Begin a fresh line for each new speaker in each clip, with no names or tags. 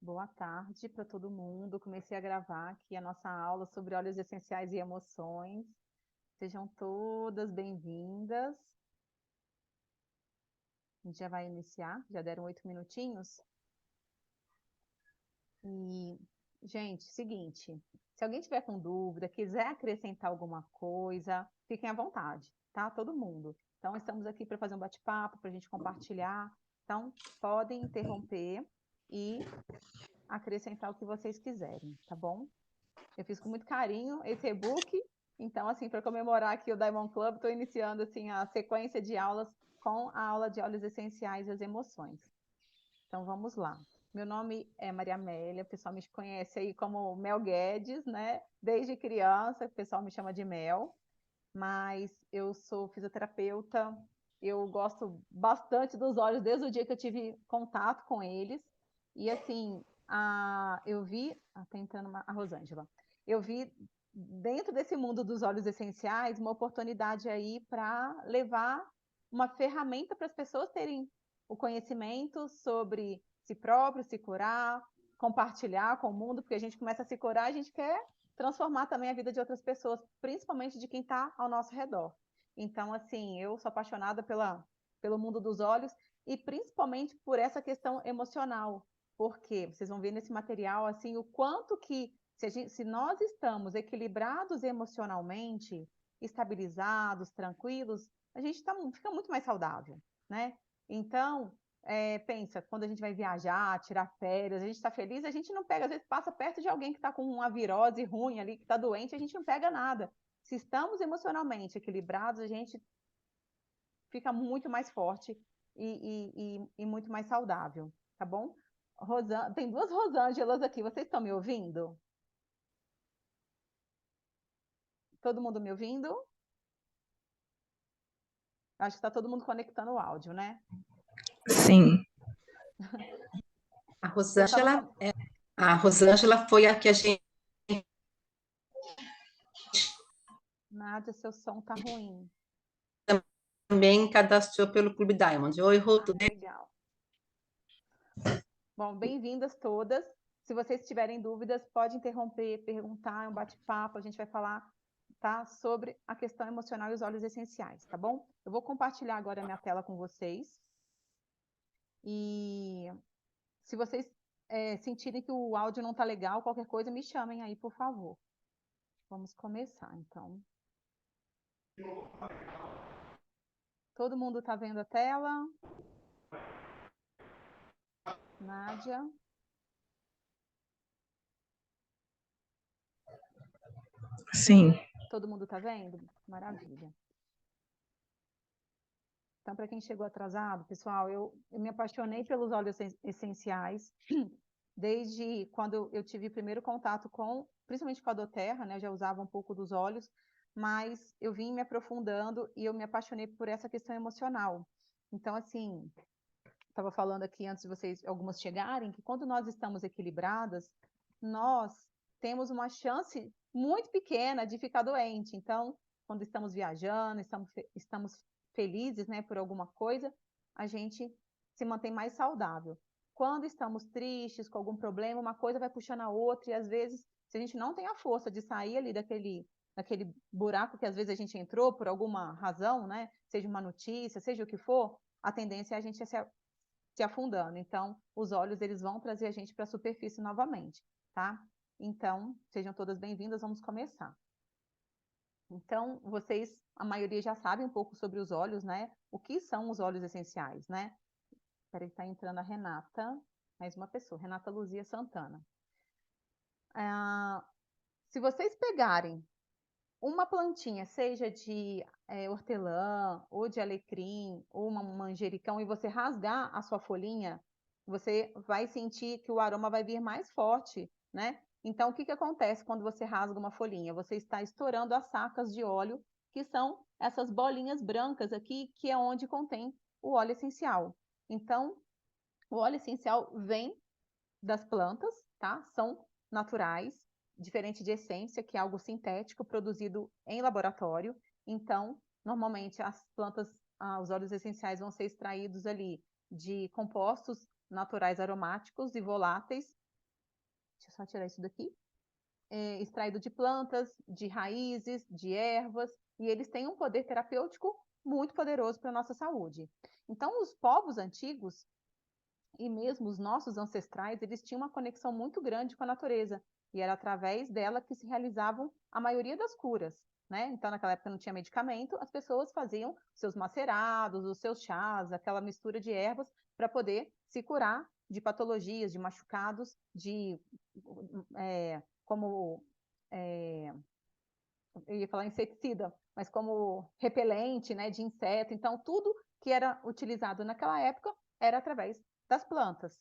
Boa tarde para todo mundo. Comecei a gravar aqui a nossa aula sobre óleos essenciais e emoções. Sejam todas bem-vindas. A gente já vai iniciar, já deram 8 minutinhos. E, gente, seguinte, se alguém tiver com dúvida, quiser acrescentar alguma coisa, fiquem à vontade, tá? Todo mundo. Então, estamos aqui para fazer um bate-papo, para a gente compartilhar. Então, podem interromper e acrescentar o que vocês quiserem, tá bom? Eu fiz com muito carinho esse e-book, então, assim, para comemorar aqui o Diamond Club, estou iniciando, assim, a sequência de aulas com a aula de óleos essenciais e as emoções. Então, vamos lá. Meu nome é Maria Amélia, o pessoal me conhece aí como Mel Guedes, né? Desde criança, o pessoal me chama de Mel, mas eu sou fisioterapeuta, eu gosto bastante dos óleos desde o dia que eu tive contato com eles, e assim, eu vi, tentando a Rosângela, eu vi dentro desse mundo dos óleos essenciais uma oportunidade aí para levar uma ferramenta para as pessoas terem o conhecimento sobre si próprio, se curar, compartilhar com o mundo, porque a gente começa a se curar, a gente quer transformar também a vida de outras pessoas, principalmente de quem está ao nosso redor. Então, assim, eu sou apaixonada pelo mundo dos olhos e principalmente por essa questão emocional, porque vocês vão ver nesse material, assim, o quanto que, se nós estamos equilibrados emocionalmente, estabilizados, tranquilos, a gente fica muito mais saudável, né? Então, pensa, quando a gente vai viajar, tirar férias, a gente está feliz, a gente não pega, às vezes passa perto de alguém que está com uma virose ruim ali, que está doente, a gente não pega nada. Se estamos emocionalmente equilibrados, a gente fica muito mais forte e muito mais saudável, tá bom? Tem duas Rosângelas aqui, vocês estão me ouvindo? Todo mundo me ouvindo? Acho que está todo mundo conectando o áudio, né?
Sim. A
Eu estava
Rosângela,
com...
a Rosângela foi a que a gente
Nádia, seu som tá ruim.
também cadastrou pelo Clube Diamond. Oi, Rô,
Ah,
tudo bem?
legal. Bom, bem-vindas todas. Se vocês tiverem dúvidas, pode interromper, perguntar, é um bate-papo, a gente vai falar, tá, sobre a questão emocional e os óleos essenciais, tá bom? Eu vou compartilhar agora a minha tela com vocês. E se vocês sentirem que o áudio não tá legal, qualquer coisa, me chamem aí, por favor. Vamos começar, então. Todo mundo tá vendo a tela? Nádia?
Sim.
Todo mundo tá vendo? Maravilha. Então, para quem chegou atrasado, pessoal, eu me apaixonei pelos óleos essenciais desde quando eu tive primeiro contato com, principalmente com a doTERRA, né? Eu já usava um pouco dos óleos, mas eu vim me aprofundando e eu me apaixonei por essa questão emocional. Então, assim, estava falando aqui antes de vocês, algumas chegarem, que quando nós estamos equilibradas, nós temos uma chance muito pequena de ficar doente. Então, quando estamos viajando, estamos felizes, né, por alguma coisa, a gente se mantém mais saudável. Quando estamos tristes, com algum problema, uma coisa vai puxando a outra, e às vezes, se a gente não tem a força de sair ali daquele buraco que às vezes a gente entrou por alguma razão, né, seja uma notícia, seja o que for, a tendência é a gente se afundando. Então, os olhos, eles vão trazer a gente para a superfície novamente, tá? Então, sejam todas bem-vindas, vamos começar. Então, vocês, a maioria já sabe um pouco sobre os óleos, né? O que são os óleos essenciais, né? Peraí, tá entrando a Renata, mais uma pessoa, Renata Luzia Santana. Se vocês pegarem uma plantinha, seja de hortelã, ou de alecrim, ou uma manjericão, e você rasgar a sua folhinha, você vai sentir que o aroma vai vir mais forte, né? Então, o que acontece quando você rasga uma folhinha? Você está estourando as sacas de óleo, que são essas bolinhas brancas aqui, que é onde contém o óleo essencial. Então, o óleo essencial vem das plantas, tá? São naturais, diferente de essência, que é algo sintético produzido em laboratório. Então, normalmente as plantas, os óleos essenciais vão ser extraídos ali de compostos naturais aromáticos e voláteis deixa eu só tirar isso daqui, extraído de plantas, de raízes, de ervas, e eles têm um poder terapêutico muito poderoso para a nossa saúde. Então, os povos antigos, e mesmo os nossos ancestrais, eles tinham uma conexão muito grande com a natureza, e era através dela que se realizavam a maioria das curas, né? Então, naquela época não tinha medicamento, as pessoas faziam seus macerados, os seus chás, aquela mistura de ervas para poder se curar de patologias, de machucados, como eu ia falar inseticida, mas como repelente, né, de inseto. Então, tudo que era utilizado naquela época era através das plantas.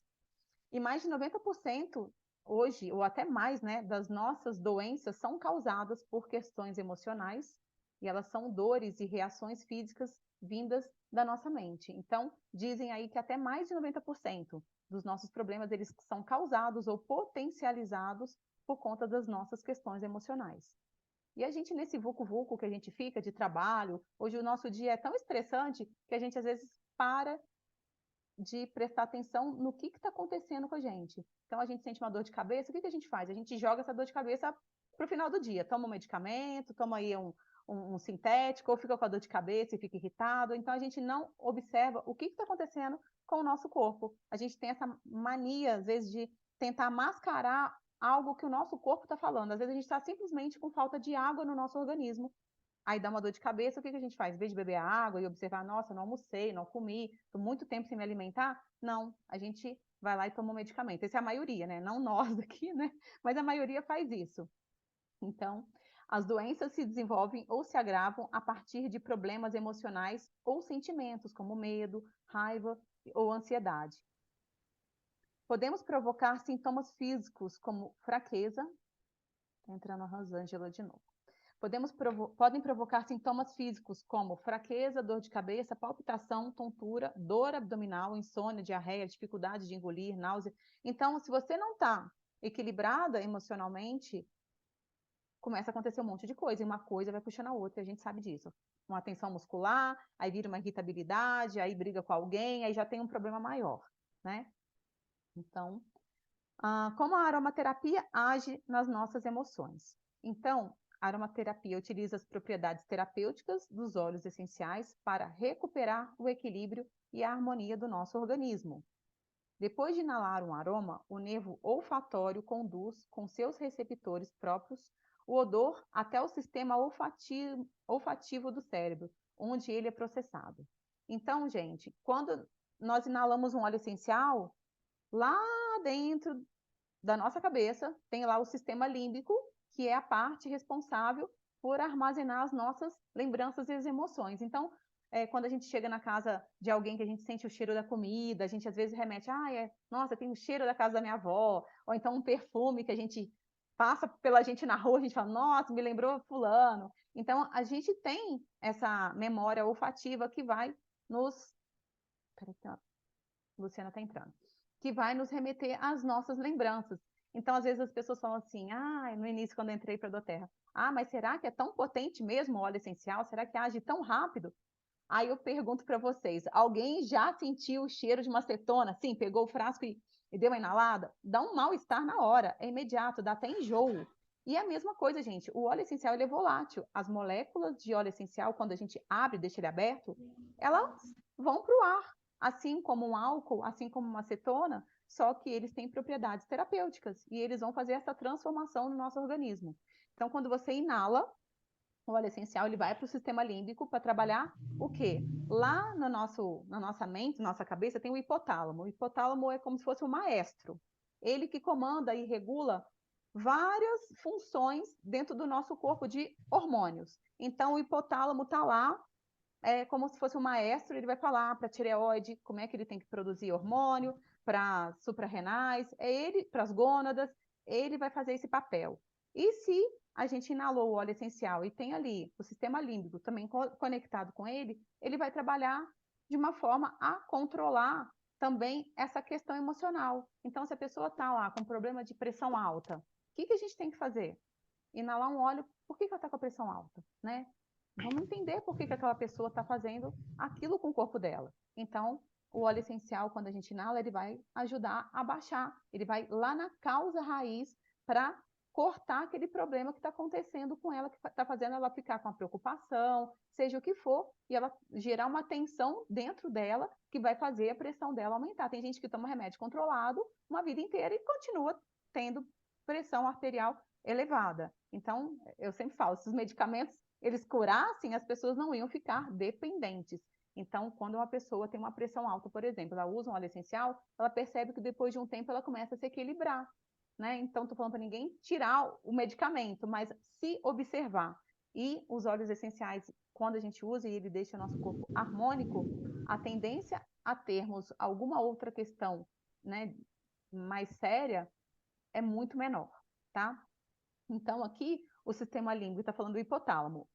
E mais de 90% hoje, ou até mais, né, das nossas doenças são causadas por questões emocionais, e elas são dores e reações físicas vindas da nossa mente. Então, dizem aí que até mais de 90% dos nossos problemas eles são causados ou potencializados por conta das nossas questões emocionais. E a gente, nesse vucu-vucu que a gente fica de trabalho, hoje o nosso dia é tão estressante que a gente às vezes para de prestar atenção no que está acontecendo com a gente. Então, a gente sente uma dor de cabeça, o que a gente faz? A gente joga essa dor de cabeça para o final do dia. Toma um medicamento, toma aí um sintético, ou fica com a dor de cabeça e fica irritado. Então, a gente não observa o que está acontecendo com o nosso corpo. A gente tem essa mania, às vezes, de tentar mascarar algo que o nosso corpo está falando. Às vezes, a gente está simplesmente com falta de água no nosso organismo. Aí dá uma dor de cabeça, o que a gente faz? Em vez de beber água e observar, nossa, não almocei, não comi, estou muito tempo sem me alimentar, não, a gente vai lá e toma um medicamento. Essa é a maioria, né? Não nós aqui, né? Mas a maioria faz isso. Então, as doenças se desenvolvem ou se agravam a partir de problemas emocionais ou sentimentos, como medo, raiva ou ansiedade. Podemos provocar sintomas físicos, como fraqueza, tá entrando a Rosângela de novo. Podem provocar sintomas físicos como fraqueza, dor de cabeça, palpitação, tontura, dor abdominal, insônia, diarreia, dificuldade de engolir, náusea. Então, se você não está equilibrada emocionalmente, começa a acontecer um monte de coisa, e uma coisa vai puxando a outra, e a gente sabe disso. Uma tensão muscular, aí vira uma irritabilidade, aí briga com alguém, aí já tem um problema maior, né? Então, como a aromaterapia age nas nossas emoções? Então, a aromaterapia utiliza as propriedades terapêuticas dos óleos essenciais para recuperar o equilíbrio e a harmonia do nosso organismo. Depois de inalar um aroma, o nervo olfatório conduz com seus receptores próprios o odor até o sistema olfativo do cérebro, onde ele é processado. Então, gente, quando nós inalamos um óleo essencial, lá dentro da nossa cabeça tem lá o sistema límbico, que é a parte responsável por armazenar as nossas lembranças e as emoções. Então, quando a gente chega na casa de alguém que a gente sente o cheiro da comida, a gente às vezes remete, nossa, tem o cheiro da casa da minha avó, ou então um perfume que a gente passa pela gente na rua, a gente fala, nossa, me lembrou fulano. Então, a gente tem essa memória olfativa que vai nos... Peraí, a Luciana está entrando. Que vai nos remeter às nossas lembranças. Então, às vezes as pessoas falam assim, no início, quando eu entrei para a Doterra, mas será que é tão potente mesmo o óleo essencial? Será que age tão rápido? Aí eu pergunto para vocês, alguém já sentiu o cheiro de uma acetona? Sim, pegou o frasco e deu uma inalada? Dá um mal-estar na hora, é imediato, dá até enjoo. E é a mesma coisa, gente, o óleo essencial ele é volátil. As moléculas de óleo essencial, quando a gente abre e deixa ele aberto, elas vão para o ar, assim como um álcool, assim como uma acetona, só que eles têm propriedades terapêuticas e eles vão fazer essa transformação no nosso organismo. Então, quando você inala, o óleo essencial ele vai para o sistema límbico para trabalhar o quê? Lá no na nossa mente, na nossa cabeça, tem o hipotálamo. O hipotálamo é como se fosse um maestro. Ele que comanda e regula várias funções dentro do nosso corpo de hormônios. Então, o hipotálamo está lá, como se fosse um maestro, ele vai falar para a tireoide como é que ele tem que produzir hormônio, para suprarrenais, ele, para as gônadas, ele vai fazer esse papel. E se a gente inalou o óleo essencial e tem ali o sistema límbico também conectado com ele, ele vai trabalhar de uma forma a controlar também essa questão emocional. Então, se a pessoa está lá com problema de pressão alta, o que a gente tem que fazer? Inalar um óleo, por que ela está com a pressão alta, né? Vamos entender por que aquela pessoa está fazendo aquilo com o corpo dela. Então, o óleo essencial, quando a gente inala, ele vai ajudar a baixar, ele vai lá na causa raiz para cortar aquele problema que está acontecendo com ela, que está fazendo ela ficar com a preocupação, seja o que for, e ela gerar uma tensão dentro dela que vai fazer a pressão dela aumentar. Tem gente que toma remédio controlado uma vida inteira e continua tendo pressão arterial elevada. Então, eu sempre falo, se os medicamentos eles curassem, as pessoas não iam ficar dependentes. Então, quando uma pessoa tem uma pressão alta, por exemplo, ela usa um óleo essencial, ela percebe que depois de um tempo ela começa a se equilibrar, né? Então, estou falando para ninguém tirar o medicamento, mas se observar. E os óleos essenciais, quando a gente usa e ele deixa o nosso corpo harmônico, a tendência a termos alguma outra questão, né, mais séria é muito menor, tá? Então, aqui, o sistema límbico está falando do hipotálamo.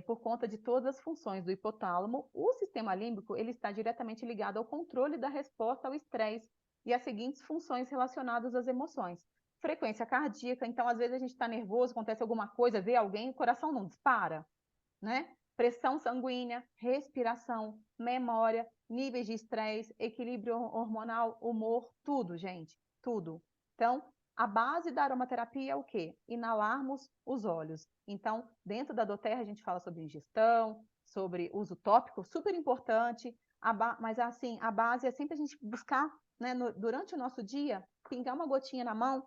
Por conta de todas as funções do hipotálamo, o sistema límbico ele está diretamente ligado ao controle da resposta ao estresse e às seguintes funções relacionadas às emoções. Frequência cardíaca, então, às vezes a gente está nervoso, acontece alguma coisa, vê alguém, o coração não dispara, né? Pressão sanguínea, respiração, memória, níveis de estresse, equilíbrio hormonal, humor, tudo, gente, tudo. Então, a base da aromaterapia é o quê? Inalarmos os óleos. Então, dentro da doTERRA a gente fala sobre ingestão, sobre uso tópico, super importante, mas assim, a base é sempre a gente buscar, né, durante o nosso dia, pingar uma gotinha na mão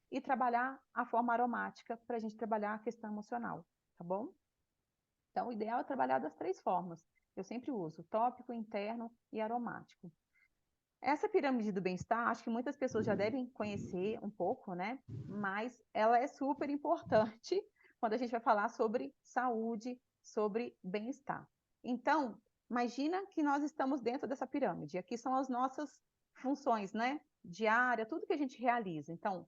e trabalhar a forma aromática para a gente trabalhar a questão emocional, tá bom? Então, o ideal é trabalhar das 3 formas. Eu sempre uso tópico, interno e aromático. Essa pirâmide do bem-estar, acho que muitas pessoas já devem conhecer um pouco, né? Mas ela é super importante quando a gente vai falar sobre saúde, sobre bem-estar. Então, imagina que nós estamos dentro dessa pirâmide. Aqui são as nossas funções, né? Diária, tudo que a gente realiza. Então,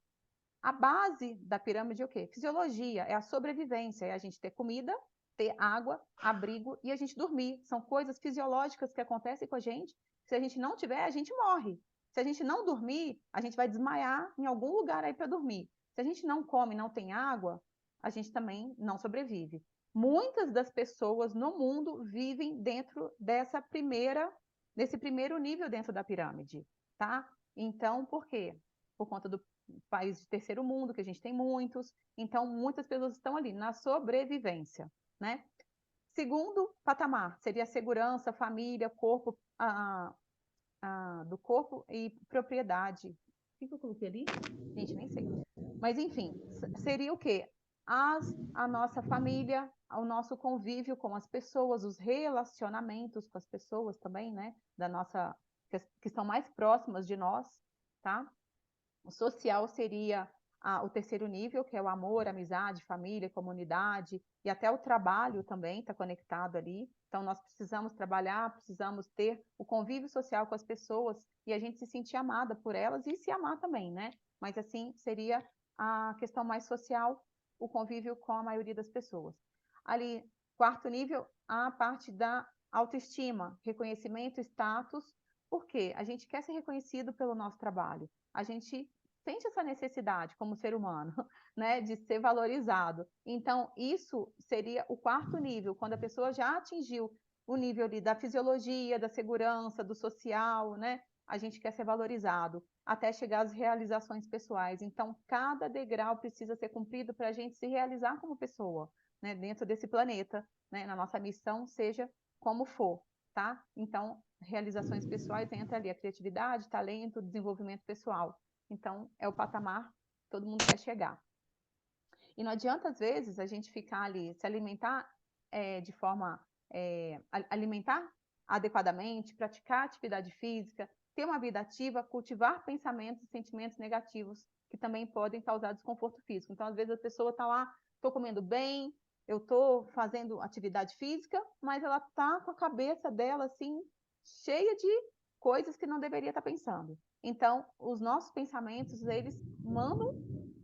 a base da pirâmide é o quê? Fisiologia, é a sobrevivência, é a gente ter comida, ter água, abrigo e a gente dormir. São coisas fisiológicas que acontecem com a gente. Se a gente não tiver, a gente morre. Se a gente não dormir, a gente vai desmaiar em algum lugar aí para dormir. Se a gente não come, não tem água, a gente também não sobrevive. Muitas das pessoas no mundo vivem dentro desse primeiro nível dentro da pirâmide, tá? Então, por quê? Por conta do país de terceiro mundo, que a gente tem muitos, então muitas pessoas estão ali na sobrevivência, né? Segundo patamar seria a segurança, família, corpo, do corpo e propriedade. O que eu coloquei ali? Gente, nem sei. Mas enfim, seria o quê? A nossa família, o nosso convívio com as pessoas, os relacionamentos com as pessoas também, né? Que estão mais próximas de nós, tá? O social seria o terceiro nível, que é o amor, amizade, família, comunidade, e até o trabalho também está conectado ali. Então, nós precisamos trabalhar, precisamos ter o convívio social com as pessoas e a gente se sentir amada por elas e se amar também, né? Mas, assim, seria a questão mais social, o convívio com a maioria das pessoas. Ali, quarto nível, a parte da autoestima, reconhecimento, status, porque a gente quer ser reconhecido pelo nosso trabalho. A gente sente essa necessidade como ser humano, né, de ser valorizado. Então, isso seria o quarto nível, quando a pessoa já atingiu o nível ali da fisiologia, da segurança, do social, né? A gente quer ser valorizado até chegar às realizações pessoais. Então, cada degrau precisa ser cumprido para a gente se realizar como pessoa, né, dentro desse planeta, né, na nossa missão, seja como for, tá? Então, realizações pessoais entra ali a criatividade, talento, desenvolvimento pessoal. Então, é o patamar que todo mundo quer chegar. E não adianta, às vezes, a gente ficar ali, se alimentar de forma... alimentar adequadamente, praticar atividade física, ter uma vida ativa, cultivar pensamentos e sentimentos negativos que também podem causar desconforto físico. Então, às vezes, a pessoa está lá, estou comendo bem, eu estou fazendo atividade física, mas ela está com a cabeça dela, assim, cheia de coisas que não deveria estar pensando. Então, os nossos pensamentos, eles mandam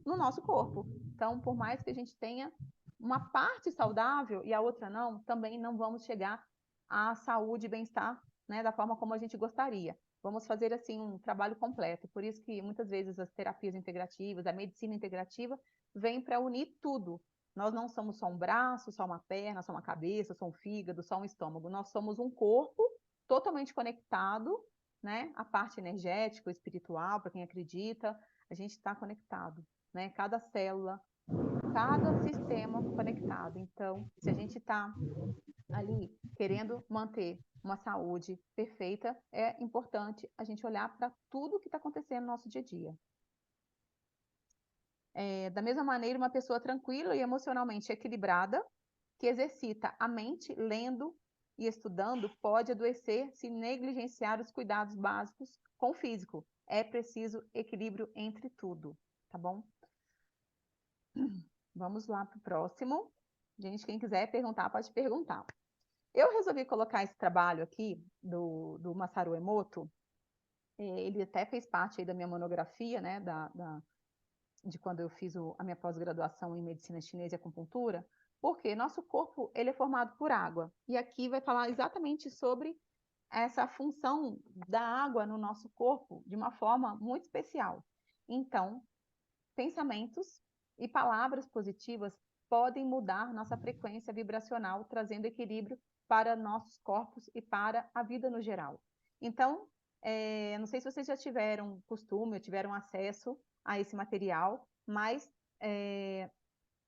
no nosso corpo. Então, por mais que a gente tenha uma parte saudável e a outra não, também não vamos chegar à saúde e bem-estar, né, da forma como a gente gostaria. Vamos fazer, assim, um trabalho completo. Por isso que, muitas vezes, as terapias integrativas, a medicina integrativa, vem para unir tudo. Nós não somos só um braço, só uma perna, só uma cabeça, só um fígado, só um estômago. Nós somos um corpo totalmente conectado, né? A parte energética, espiritual, para quem acredita, a gente está conectado, né? Cada célula, cada sistema conectado. Então, se a gente está ali querendo manter uma saúde perfeita, é importante a gente olhar para tudo que está acontecendo no nosso dia a dia. Da mesma maneira, uma pessoa tranquila e emocionalmente equilibrada, que exercita a mente lendo e estudando, pode adoecer se negligenciar os cuidados básicos com o físico. É preciso equilíbrio entre tudo, tá bom? Vamos lá para o próximo. Gente, quem quiser perguntar, pode perguntar. Eu resolvi colocar esse trabalho aqui do Masaru Emoto. Ele até fez parte aí da minha monografia, né, de quando eu fiz a minha pós-graduação em medicina chinesa e acupuntura, porque nosso corpo ele é formado por água. E aqui vai falar exatamente sobre essa função da água no nosso corpo de uma forma muito especial. Então, pensamentos e palavras positivas podem mudar nossa frequência vibracional, trazendo equilíbrio para nossos corpos e para a vida no geral. Então, não sei se vocês já tiveram costume ou tiveram acesso a esse material, mas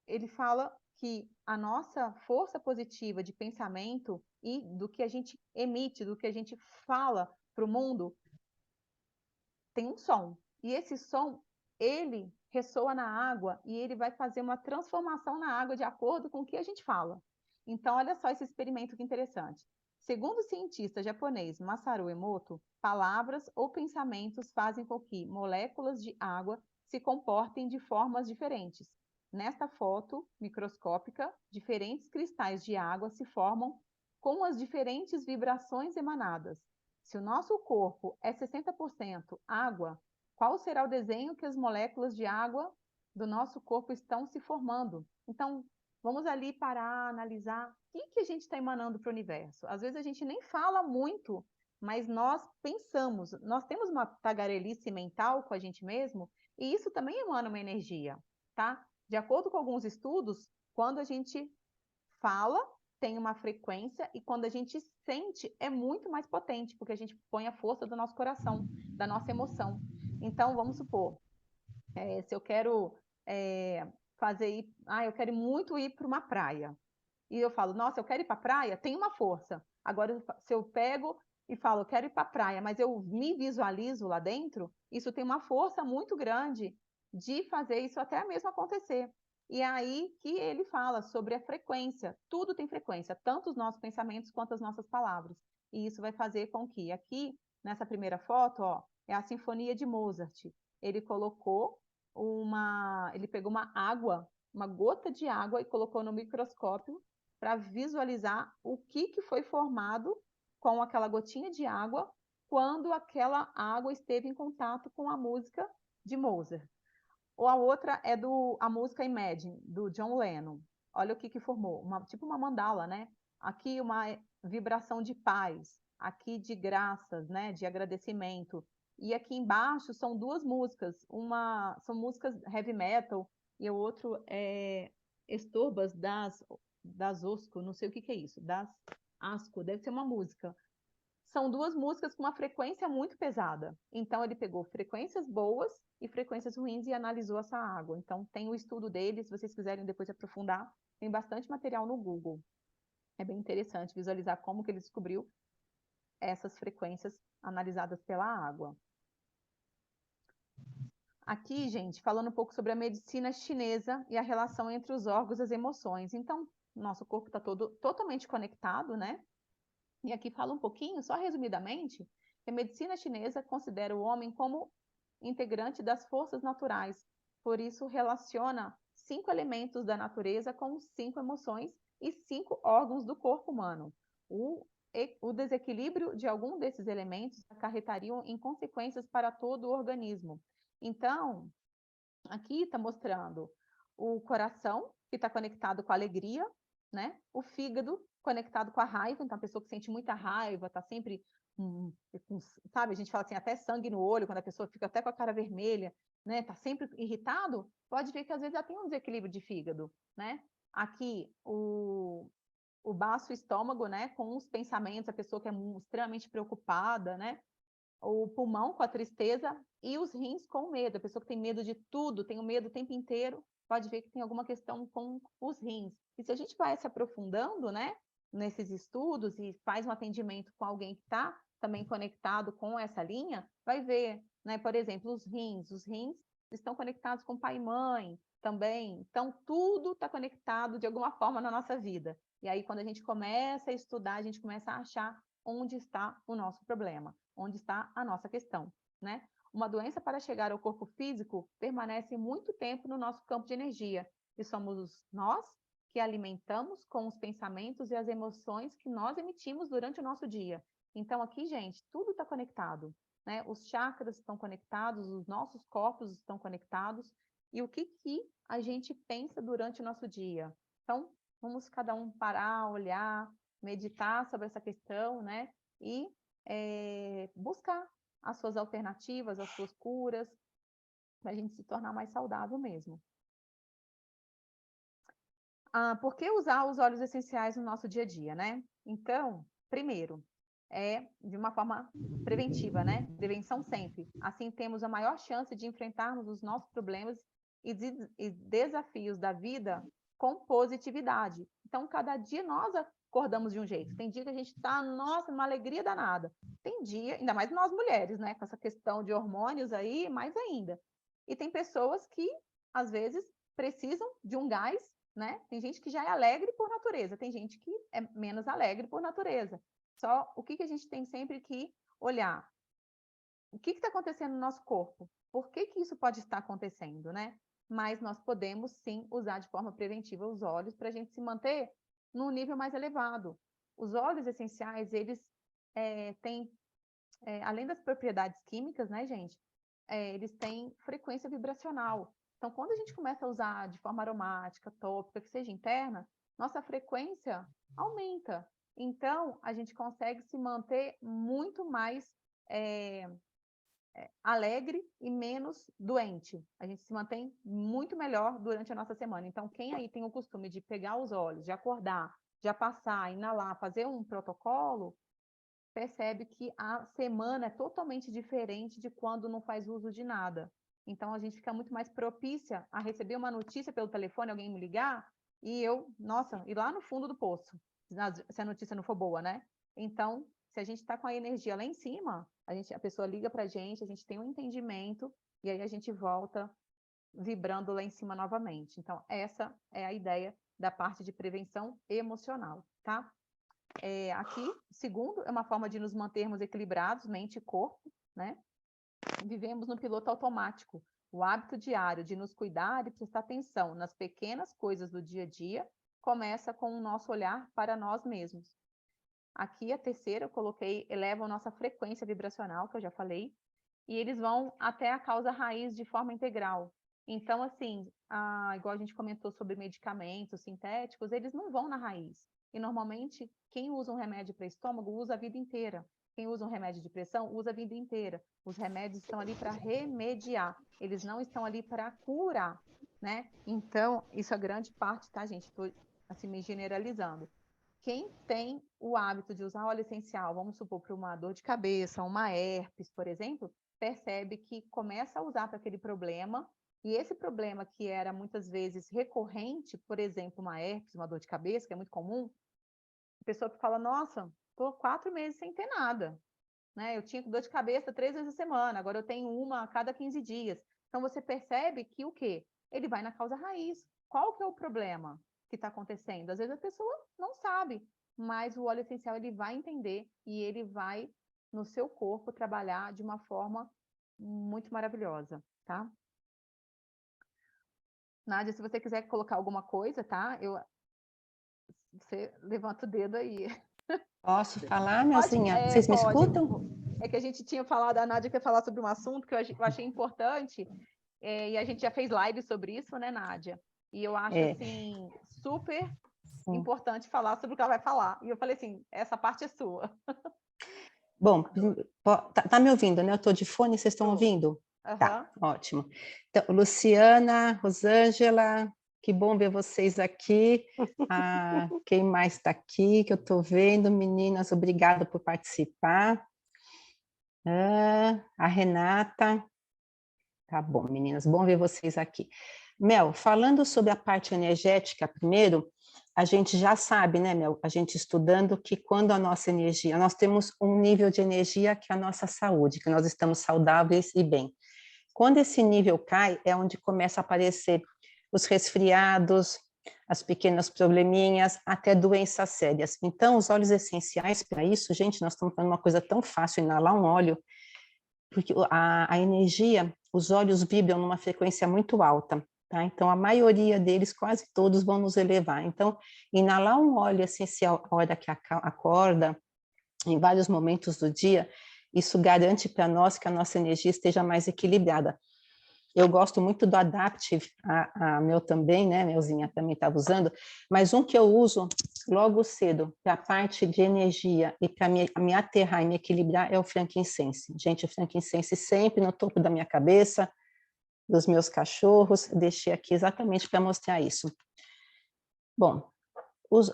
ele fala que a nossa força positiva de pensamento e do que a gente emite, do que a gente fala para o mundo, tem um som. E esse som, ele ressoa na água e ele vai fazer uma transformação na água de acordo com o que a gente fala. Então, olha só esse experimento que interessante. Segundo o cientista japonês Masaru Emoto, palavras ou pensamentos fazem com que moléculas de água se comportem de formas diferentes. Nesta foto microscópica, diferentes cristais de água se formam com as diferentes vibrações emanadas. Se o nosso corpo é 60% água, qual será o desenho que as moléculas de água do nosso corpo estão se formando? Então, vamos ali parar, analisar o que a gente está emanando para o universo. Às vezes a gente nem fala muito, mas nós pensamos, nós temos uma tagarelice mental com a gente mesmo, e isso também emana uma energia, tá? De acordo com alguns estudos, quando a gente fala, tem uma frequência, e quando a gente sente, é muito mais potente, porque a gente põe a força do nosso coração, da nossa emoção. Então, vamos supor, se eu quero eu quero muito ir para uma praia, e eu falo, nossa, eu quero ir para a praia, tem uma força. Agora, se eu pego e falo, eu quero ir para a praia, mas eu me visualizo lá dentro, isso tem uma força muito grande de fazer isso até mesmo acontecer. E é aí que ele fala sobre a frequência. Tudo tem frequência, tanto os nossos pensamentos quanto as nossas palavras. E isso vai fazer com que, aqui, nessa primeira foto, ó, é a Sinfonia de Mozart. Ele ele pegou uma água, uma gota de água, e colocou no microscópio para visualizar o que foi formado com aquela gotinha de água quando aquela água esteve em contato com a música de Mozart. Ou a outra é a música Imagine, do John Lennon. Olha o que formou, tipo uma mandala, né? Aqui uma vibração de paz, aqui de graças, né? De agradecimento. E aqui embaixo são duas músicas, são músicas heavy metal e o outro é Estorbas das Osco, não sei o que é isso, das Asco, deve ser uma música. São duas músicas com uma frequência muito pesada. Então, ele pegou frequências boas e frequências ruins e analisou essa água. Então, tem o estudo dele, se vocês quiserem depois aprofundar, tem bastante material no Google. É bem interessante visualizar como que ele descobriu essas frequências analisadas pela água. Aqui, gente, falando um pouco sobre a medicina chinesa e a relação entre os órgãos e as emoções. Então, nosso corpo está totalmente conectado, né? E aqui fala um pouquinho, só resumidamente, que a medicina chinesa considera o homem como integrante das forças naturais. Por isso, relaciona 5 elementos da natureza com 5 emoções e 5 órgãos do corpo humano. O desequilíbrio de algum desses elementos acarretariam em consequências para todo o organismo. Então, aqui está mostrando o coração, que está conectado com a alegria, né? O fígado conectado com a raiva, então a pessoa que sente muita raiva, está sempre, sabe, a gente fala assim, até sangue no olho, quando a pessoa fica até com a cara vermelha, né? Está sempre irritado, pode ver que às vezes já tem um desequilíbrio de fígado, né? Aqui, o o baço estômago, né, com os pensamentos, a pessoa que é extremamente preocupada, né, o pulmão com a tristeza e os rins com o medo. A pessoa que tem medo de tudo, tem o medo o tempo inteiro, pode ver que tem alguma questão com os rins. E se a gente vai se aprofundando, né, nesses estudos e faz um atendimento com alguém que está também conectado com essa linha, vai ver, né, por exemplo, os rins estão conectados com pai e mãe também, então tudo está conectado de alguma forma na nossa vida. E aí, quando a gente começa a estudar, a gente começa a achar onde está o nosso problema, onde está a nossa questão, né? Uma doença, para chegar ao corpo físico, permanece muito tempo no nosso campo de energia, e somos nós que alimentamos com os pensamentos e as emoções que nós emitimos durante o nosso dia. Então, aqui, gente, tudo está conectado, né? Os chakras estão conectados, os nossos corpos estão conectados, e o que a gente pensa durante o nosso dia. Então, vamos cada um parar, olhar, meditar sobre essa questão, né? E buscar as suas alternativas, as suas curas, para a gente se tornar mais saudável mesmo. Por que usar os óleos essenciais no nosso dia a dia, né? Então, primeiro, de uma forma preventiva, né? Prevenção sempre. Assim, temos a maior chance de enfrentarmos os nossos problemas e desafios da vida com positividade. Então, cada dia nós acordamos de um jeito. Tem dia que a gente está, nossa, numa alegria danada. Tem dia, ainda mais nós mulheres, né? Com essa questão de hormônios aí, mais ainda. E tem pessoas que, às vezes, precisam de um gás, né? Tem gente que já é alegre por natureza, tem gente que é menos alegre por natureza. Só o que a gente tem sempre que olhar? O que está acontecendo no nosso corpo? Por que isso pode estar acontecendo, né? Mas nós podemos, sim, usar de forma preventiva os óleos para a gente se manter num nível mais elevado. Os óleos essenciais, eles têm, além das propriedades químicas, né, gente? Eles têm frequência vibracional. Então, quando a gente começa a usar de forma aromática, tópica, que seja interna, nossa frequência aumenta. Então, a gente consegue se manter muito mais alegre e menos doente. A gente se mantém muito melhor durante a nossa semana. Então, quem aí tem o costume de pegar os olhos, de acordar, já passar, inalar, fazer um protocolo, percebe que a semana é totalmente diferente de quando não faz uso de nada. Então, a gente fica muito mais propícia a receber uma notícia pelo telefone, alguém me ligar, e nossa, ir lá no fundo do poço, se a notícia não for boa, né? Então, se a gente está com a energia lá em cima, a pessoa liga para a gente tem um entendimento, e aí a gente volta vibrando lá em cima novamente. Então, essa é a ideia da parte de prevenção emocional, tá? Aqui, segundo, é uma forma de nos mantermos equilibrados, mente e corpo, né? Vivemos no piloto automático. O hábito diário de nos cuidar e prestar atenção nas pequenas coisas do dia a dia começa com o nosso olhar para nós mesmos. Aqui, a terceira, eu coloquei, eleva a nossa frequência vibracional, que eu já falei, e eles vão até a causa raiz de forma integral. Então, assim, igual a gente comentou sobre medicamentos sintéticos, eles não vão na raiz. E, normalmente, quem usa um remédio para estômago usa a vida inteira. Quem usa um remédio de pressão usa a vida inteira. Os remédios estão ali para remediar. Eles não estão ali para curar, né? Então, isso é grande parte, tá, gente? Estou, assim, me generalizando. Quem tem o hábito de usar óleo essencial, vamos supor, para uma dor de cabeça, uma herpes, por exemplo, percebe que começa a usar para aquele problema, e esse problema que era muitas vezes recorrente, por exemplo, uma herpes, uma dor de cabeça, que é muito comum, a pessoa que fala, nossa, estou 4 meses sem ter nada, né? Eu tinha dor de cabeça 3 vezes a semana, agora eu tenho uma a cada 15 dias. Então, você percebe que o quê? Ele vai na causa raiz. Qual que é o problema que está acontecendo? Às vezes a pessoa não sabe, mas o óleo essencial ele vai entender e ele vai no seu corpo trabalhar de uma forma muito maravilhosa, tá? Nádia, se você quiser colocar alguma coisa, tá? Você levanta o dedo aí.
Posso falar,
Pode,
Melzinha? Vocês me
pode.
escutam?
É que a gente tinha falado, a Nádia quer falar sobre um assunto que eu achei importante, e a gente já fez live sobre isso, né, Nádia? E eu acho, assim, super importante falar sobre o que ela vai falar. E eu falei assim, essa parte é sua.
Bom, tá me ouvindo, né? Eu estou de fone, vocês estão ouvindo?
Uhum.
Tá, ótimo. Então, Luciana, Rosângela,
que bom ver vocês aqui. Quem mais está aqui, que eu estou vendo? Meninas, obrigada por participar. A Renata. Tá bom, meninas, bom ver vocês aqui. Mel, falando sobre a parte energética primeiro, a gente já sabe, né, Mel, a gente estudando que quando a nossa energia, nós temos um nível de energia que é a nossa saúde, que nós estamos saudáveis e bem. Quando esse nível cai, é onde começa a aparecer os resfriados, as pequenas probleminhas, até doenças sérias. Então, os óleos essenciais para isso, gente, nós estamos falando uma coisa tão fácil, inalar um óleo, porque a energia, os óleos vibram numa frequência muito alta, tá? Então, a maioria deles, quase todos, vão nos elevar. Então, inalar um óleo essencial a hora que acorda, em vários momentos do dia, isso garante para nós que a nossa energia esteja mais equilibrada. Eu gosto muito do Adaptive, a Mel também, né, Melzinha também estava usando, mas um que eu uso logo cedo, para a parte de energia e para me aterrar e me equilibrar, é o frankincense. Gente, o frankincense sempre no topo da minha cabeça, dos meus cachorros, deixei aqui exatamente para mostrar isso. Bom,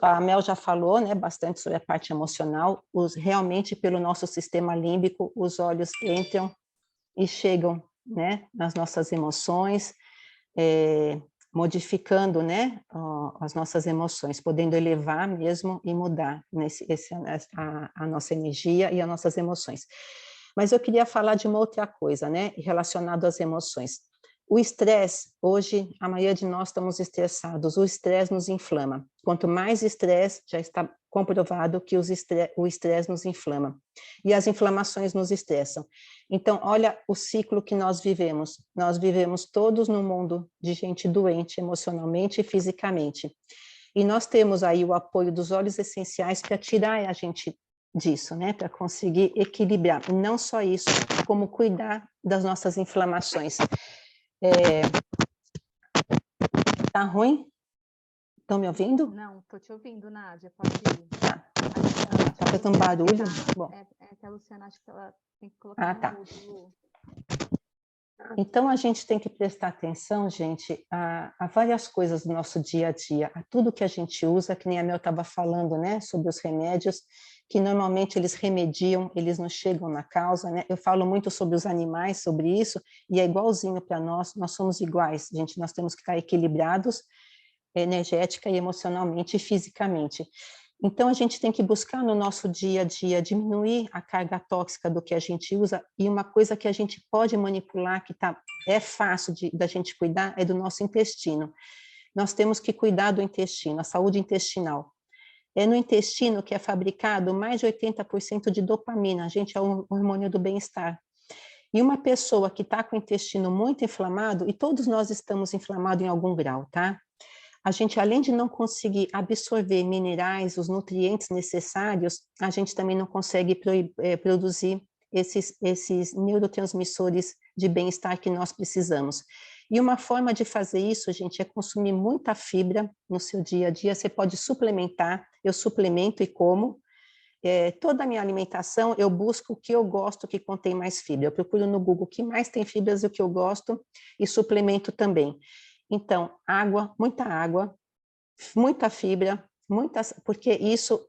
a Mel já falou, né, bastante sobre a parte emocional, realmente pelo nosso sistema límbico, os olhos entram e chegam, né, nas nossas emoções, modificando, né, as nossas emoções, podendo elevar mesmo e mudar a nossa energia e as nossas emoções. Mas eu queria falar de uma outra coisa, né, relacionado às emoções. O estresse, hoje, a maioria de nós estamos estressados, o estresse nos inflama. Quanto mais estresse, já está comprovado que o estresse nos inflama. E as inflamações nos estressam. Então, olha o ciclo que nós vivemos. Nós vivemos todos no mundo de gente doente emocionalmente e fisicamente. E nós temos aí o apoio dos óleos essenciais para tirar a gente disso, né? Para conseguir equilibrar. E não só isso, como cuidar das nossas inflamações. Tá ruim? Estão me ouvindo?
Não, estou te ouvindo, Nádia, pode ir.
Tá. Tá fazendo barulho? Bom.
É que a Luciana, acho que ela tem que colocar
tá.
no mudo.
Então, a gente tem que prestar atenção, gente, a várias coisas do nosso dia a dia, a tudo que a gente usa, que nem a Mel estava falando, né, sobre os remédios, que normalmente eles remediam, eles não chegam na causa, né? Eu falo muito sobre os animais, sobre isso, e é igualzinho para nós somos iguais, gente, nós temos que estar equilibrados, energética e emocionalmente e fisicamente. Então, a gente tem que buscar no nosso dia a dia diminuir a carga tóxica do que a gente usa, e uma coisa que a gente pode manipular, que é fácil da gente cuidar, é do nosso intestino. Nós temos que cuidar do intestino, a saúde intestinal. É no intestino que é fabricado mais de 80% de dopamina, gente, é o hormônio do bem-estar. E uma pessoa que está com o intestino muito inflamado, e todos nós estamos inflamados em algum grau, tá? A gente, além de não conseguir absorver minerais, os nutrientes necessários, a gente também não consegue produzir esses neurotransmissores de bem-estar que nós precisamos. E uma forma de fazer isso, gente, é consumir muita fibra no seu dia a dia. Você pode suplementar, eu suplemento e como. Toda a minha alimentação, eu busco o que eu gosto que contém mais fibra. Eu procuro no Google o que mais tem fibras e o que eu gosto, e suplemento também. Então, água, muita fibra, porque isso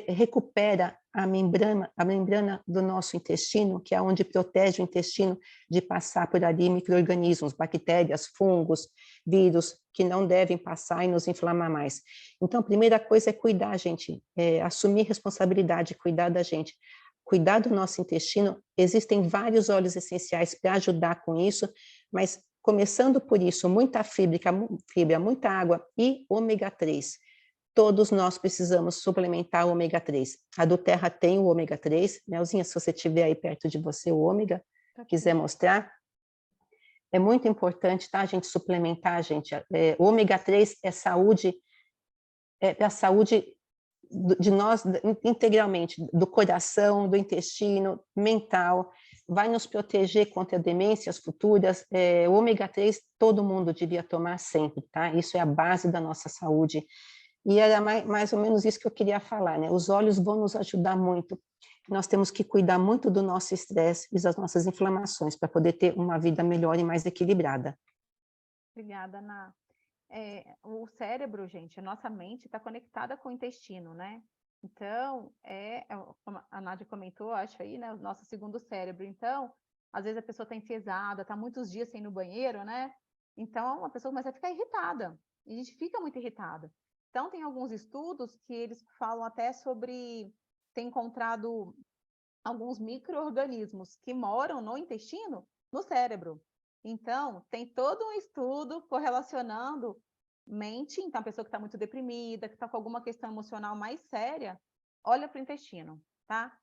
recupera a membrana do nosso intestino, que é onde protege o intestino de passar por ali micro-organismos, bactérias, fungos, vírus, que não devem passar e nos inflamar mais. Então, a primeira coisa é cuidar, gente, assumir responsabilidade, cuidar da gente. Cuidar do nosso intestino, existem vários óleos essenciais para ajudar com isso, mas começando por isso, muita fibra, muita água e ômega 3. Todos nós precisamos suplementar o ômega 3. A do Terra tem o ômega 3. Melzinha, se você tiver aí perto de você o ômega, quiser mostrar. É muito importante, tá, a gente suplementar, gente. O ômega 3 é saúde, para a saúde de nós integralmente, do coração, do intestino, mental, vai nos proteger contra demências futuras. O ômega 3 todo mundo devia tomar sempre, tá? Isso é a base da nossa saúde. E era mais ou menos isso que eu queria falar, né? Os óleos vão nos ajudar muito. Nós temos que cuidar muito do nosso estresse e das nossas inflamações para poder ter uma vida melhor e mais equilibrada.
Obrigada, Ana. o cérebro, gente, a nossa mente está conectada com o intestino, né? Então, como a Nádia comentou, acho aí, né, o nosso segundo cérebro. Então, às vezes a pessoa está enfesada, está muitos dias sem ir no banheiro, né? Então, a pessoa começa a ficar irritada. E a gente fica muito irritada. Então, tem alguns estudos que eles falam até sobre ter encontrado alguns micro-organismos que moram no intestino, no cérebro. Então, tem todo um estudo correlacionando mente, então a pessoa que está muito deprimida, que está com alguma questão emocional mais séria, olha para o intestino, tá?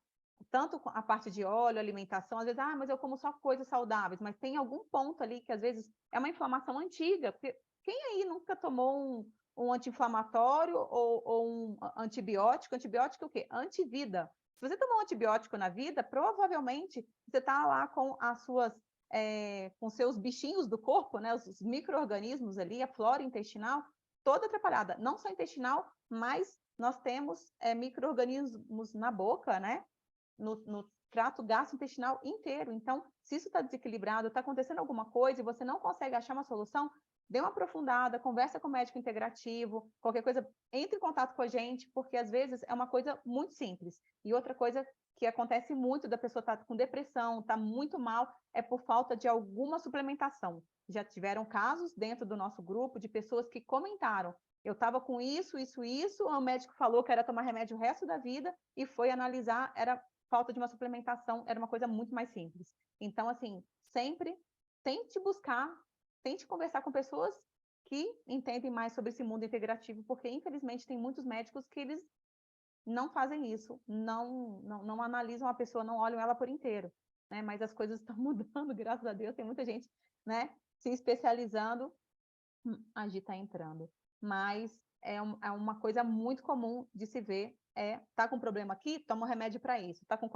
Tanto a parte de óleo, alimentação, às vezes, mas eu como só coisas saudáveis, mas tem algum ponto ali que às vezes é uma inflamação antiga, porque quem aí nunca tomou um anti-inflamatório ou um antibiótico? Antibiótico é o quê? Antivida. Se você tomar um antibiótico na vida, provavelmente você está lá com as suas com seus bichinhos do corpo, né, os micro-organismos ali, a flora intestinal, toda atrapalhada. Não só intestinal, mas nós temos micro-organismos na boca, né, no trato gastrointestinal inteiro. Então, se isso está desequilibrado, está acontecendo alguma coisa e você não consegue achar uma solução, dê uma aprofundada, conversa com o médico integrativo, qualquer coisa, entre em contato com a gente, porque às vezes é uma coisa muito simples. E outra coisa que acontece muito da pessoa estar com depressão, está muito mal, é por falta de alguma suplementação. Já tiveram casos dentro do nosso grupo de pessoas que comentaram: eu estava com isso, o médico falou que era tomar remédio o resto da vida e foi analisar, era falta de uma suplementação, era uma coisa muito mais simples. Então, assim, sempre tente conversar com pessoas que entendem mais sobre esse mundo integrativo, porque infelizmente tem muitos médicos que eles não fazem isso, não analisam a pessoa, não olham ela por inteiro, né? Mas as coisas estão mudando, graças a Deus, tem muita gente, né, se especializando, a Gi está entrando. Mas é uma coisa muito comum de se ver, tá com problema aqui, toma um remédio para isso, tá com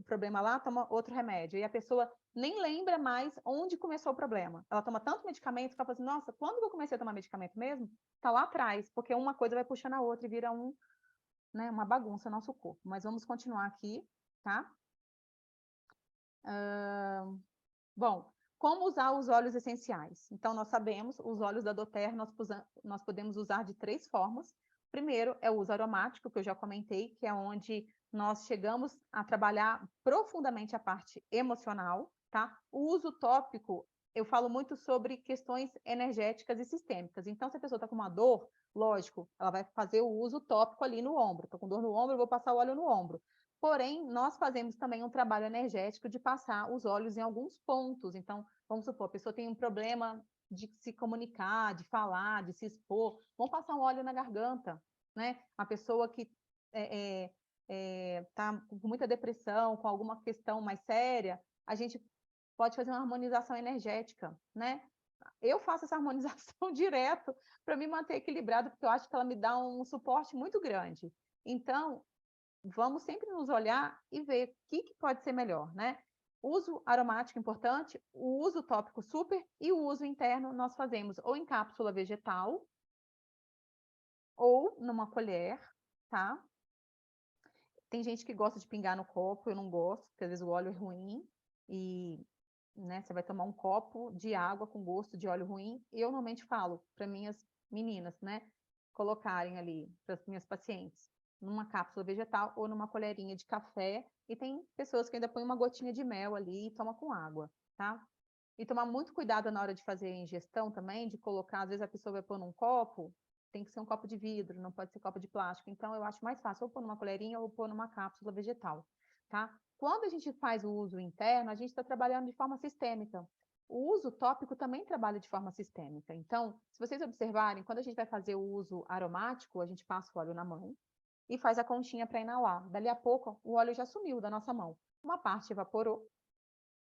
problema lá, toma outro remédio, e a pessoa nem lembra mais onde começou o problema. Ela toma tanto medicamento que ela fala assim, nossa, quando eu comecei a tomar medicamento mesmo? Tá lá atrás, porque uma coisa vai puxando a outra e vira uma bagunça no nosso corpo. Mas vamos continuar aqui, tá? Bom, como usar os óleos essenciais? Então, nós sabemos, os óleos da doTERRA nós podemos usar de 3 formas. Primeiro é o uso aromático, que eu já comentei, que é onde nós chegamos a trabalhar profundamente a parte emocional, tá? O uso tópico, eu falo muito sobre questões energéticas e sistêmicas. Então, se a pessoa está com uma dor, lógico, ela vai fazer o uso tópico ali no ombro. Estou com dor no ombro, eu vou passar o óleo no ombro. Porém, nós fazemos também um trabalho energético de passar os óleos em alguns pontos. Então, vamos supor, a pessoa tem um problema de se comunicar, de falar, de se expor, vamos passar um óleo na garganta, né? A pessoa que está com muita depressão, com alguma questão mais séria, a gente pode fazer uma harmonização energética, né? Eu faço essa harmonização direto para me manter equilibrado, porque eu acho que ela me dá um suporte muito grande. Então, vamos sempre nos olhar e ver o que pode ser melhor, né? Uso aromático importante, o uso tópico super e o uso interno nós fazemos ou em cápsula vegetal ou numa colher, tá? Tem gente que gosta de pingar no copo, eu não gosto, porque às vezes o óleo é ruim e, né, você vai tomar um copo de água com gosto de óleo ruim. Eu normalmente falo para minhas meninas, né, colocarem ali para as minhas pacientes numa cápsula vegetal ou numa colherinha de café, e tem pessoas que ainda põem uma gotinha de mel ali e toma com água, tá? E tomar muito cuidado na hora de fazer a ingestão também, de colocar, às vezes a pessoa vai pôr num copo, tem que ser um copo de vidro, não pode ser copo de plástico. Então, eu acho mais fácil ou pôr numa colherinha ou pôr numa cápsula vegetal, tá? Quando a gente faz o uso interno, a gente está trabalhando de forma sistêmica. O uso tópico também trabalha de forma sistêmica. Então, se vocês observarem, quando a gente vai fazer o uso aromático, a gente passa o óleo na mão e faz a conchinha para inalar. Dali a pouco, o óleo já sumiu da nossa mão. Uma parte evaporou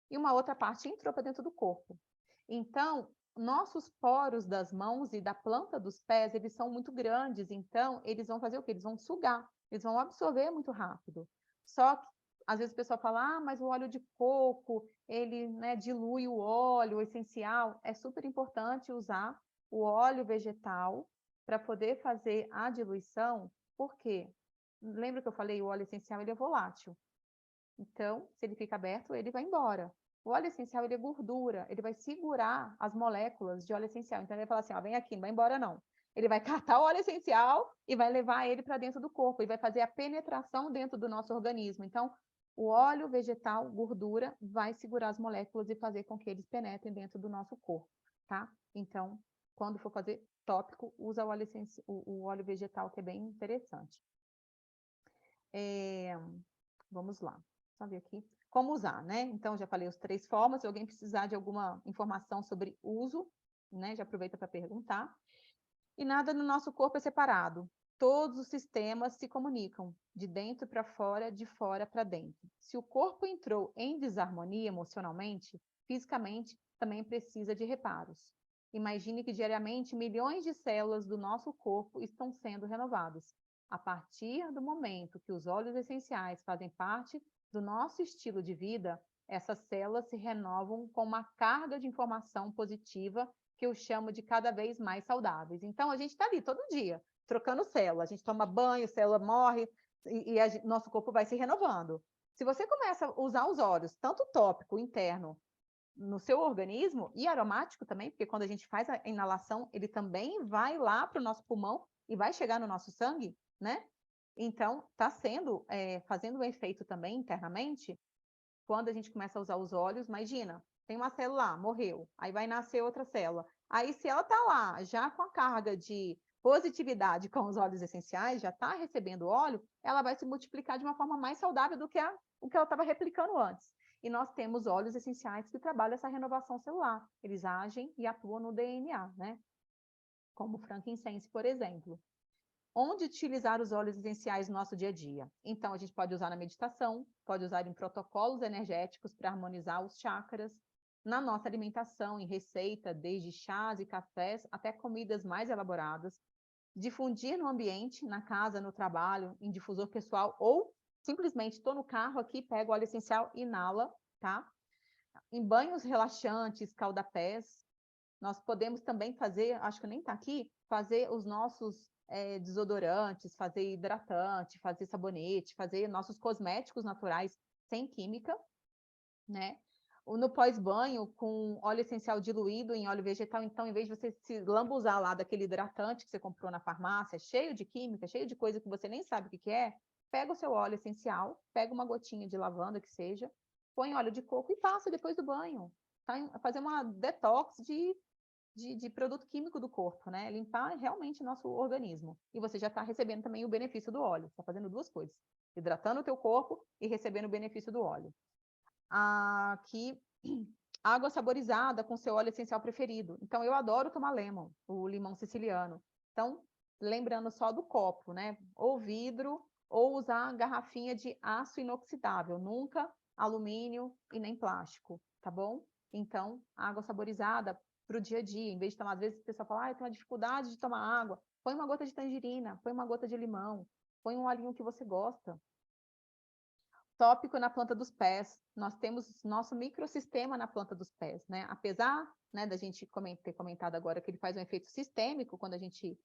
e uma outra parte entrou para dentro do corpo. Então, nossos poros das mãos e da planta dos pés, eles são muito grandes, então eles vão fazer o quê? Eles vão sugar, eles vão absorver muito rápido. Só que, às vezes, o pessoal fala, mas o óleo de coco, ele, né, dilui o óleo essencial. É super importante usar o óleo vegetal para poder fazer a diluição, porque, lembra que eu falei, o óleo essencial ele é volátil. Então, se ele fica aberto, ele vai embora. O óleo essencial, ele é gordura, ele vai segurar as moléculas de óleo essencial. Então, ele vai falar assim, ó, vem aqui, não vai embora não. Ele vai catar o óleo essencial e vai levar ele para dentro do corpo, e vai fazer a penetração dentro do nosso organismo. Então, o óleo vegetal, gordura, vai segurar as moléculas e fazer com que eles penetrem dentro do nosso corpo, tá? Então, quando for fazer tópico, usa o óleo, o óleo vegetal, que é bem interessante. Vamos lá, só ver aqui. Como usar, né? Então, já falei as 3 formas. Se alguém precisar de alguma informação sobre uso, né? Já aproveita para perguntar. E nada no nosso corpo é separado. Todos os sistemas se comunicam, de dentro para fora, de fora para dentro. Se o corpo entrou em desarmonia emocionalmente, fisicamente, também precisa de reparos. Imagine que diariamente milhões de células do nosso corpo estão sendo renovadas. A partir do momento que os óleos essenciais fazem parte do nosso estilo de vida, essas células se renovam com uma carga de informação positiva que eu chamo de cada vez mais saudáveis. Então, a gente está ali todo dia, trocando célula. A gente toma banho, célula morre, e nosso corpo vai se renovando. Se você começa a usar os óleos, tanto tópico, interno, no seu organismo, e aromático também, porque quando a gente faz a inalação, ele também vai lá para o nosso pulmão e vai chegar no nosso sangue, né? Então, está fazendo um efeito também internamente, quando a gente começa a usar os óleos. Imagina, tem uma célula lá, morreu, aí vai nascer outra célula. Aí, se ela está lá, já com a carga de positividade com os óleos essenciais, já está recebendo óleo, ela vai se multiplicar de uma forma mais saudável do que o que ela estava replicando antes. E nós temos óleos essenciais que trabalham essa renovação celular. Eles agem e atuam no DNA, né? Como o frankincense, por exemplo. Onde utilizar os óleos essenciais no nosso dia a dia? Então, a gente pode usar na meditação, pode usar em protocolos energéticos para harmonizar os chakras, na nossa alimentação, em receita, desde chás e cafés até comidas mais elaboradas, difundir no ambiente, na casa, no trabalho, em difusor pessoal, ou simplesmente estou no carro aqui, pego o óleo essencial e inala, tá? Em banhos relaxantes, calda-pés, nós podemos também fazer, acho que nem está aqui, fazer os nossos desodorantes, fazer hidratante, fazer sabonete, fazer nossos cosméticos naturais sem química, né? No pós-banho, com óleo essencial diluído em óleo vegetal, então, em vez de você se lambuzar lá daquele hidratante que você comprou na farmácia, cheio de química, cheio de coisa que você nem sabe o que é, pega o seu óleo essencial, pega uma gotinha de lavanda que seja, põe óleo de coco e passa depois do banho. Tá? Fazer uma detox de produto químico do corpo, né? Limpar realmente o nosso organismo. E você já está recebendo também o benefício do óleo. Está fazendo 2 coisas. Hidratando o teu corpo e recebendo o benefício do óleo. Aqui, água saborizada com seu óleo essencial preferido. Então, eu adoro tomar lemon, o limão siciliano. Então, lembrando só do copo, né? Ou vidro, ou usar garrafinha de aço inoxidável. Nunca alumínio e nem plástico, tá bom? Então, água saborizada para o dia a dia. Em vez de tomar, às vezes o pessoal fala, eu tenho uma dificuldade de tomar água. Põe uma gota de tangerina, põe uma gota de limão, põe um olhinho que você gosta. Tópico na planta dos pés. Nós temos nosso microsistema na planta dos pés, né? Apesar, né, da gente ter comentado agora que ele faz um efeito sistêmico quando a gente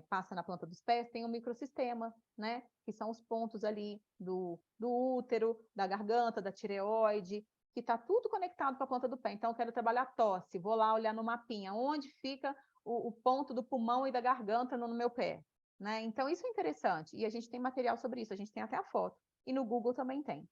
passa na planta dos pés, tem um microsistema, né? Que são os pontos ali do útero, da garganta, da tireoide, que está tudo conectado com a planta do pé. Então, eu quero trabalhar tosse, vou lá olhar no mapinha, onde fica o ponto do pulmão e da garganta no meu pé, né? Então, isso é interessante. E a gente tem material sobre isso, a gente tem até a foto. E no Google também tem.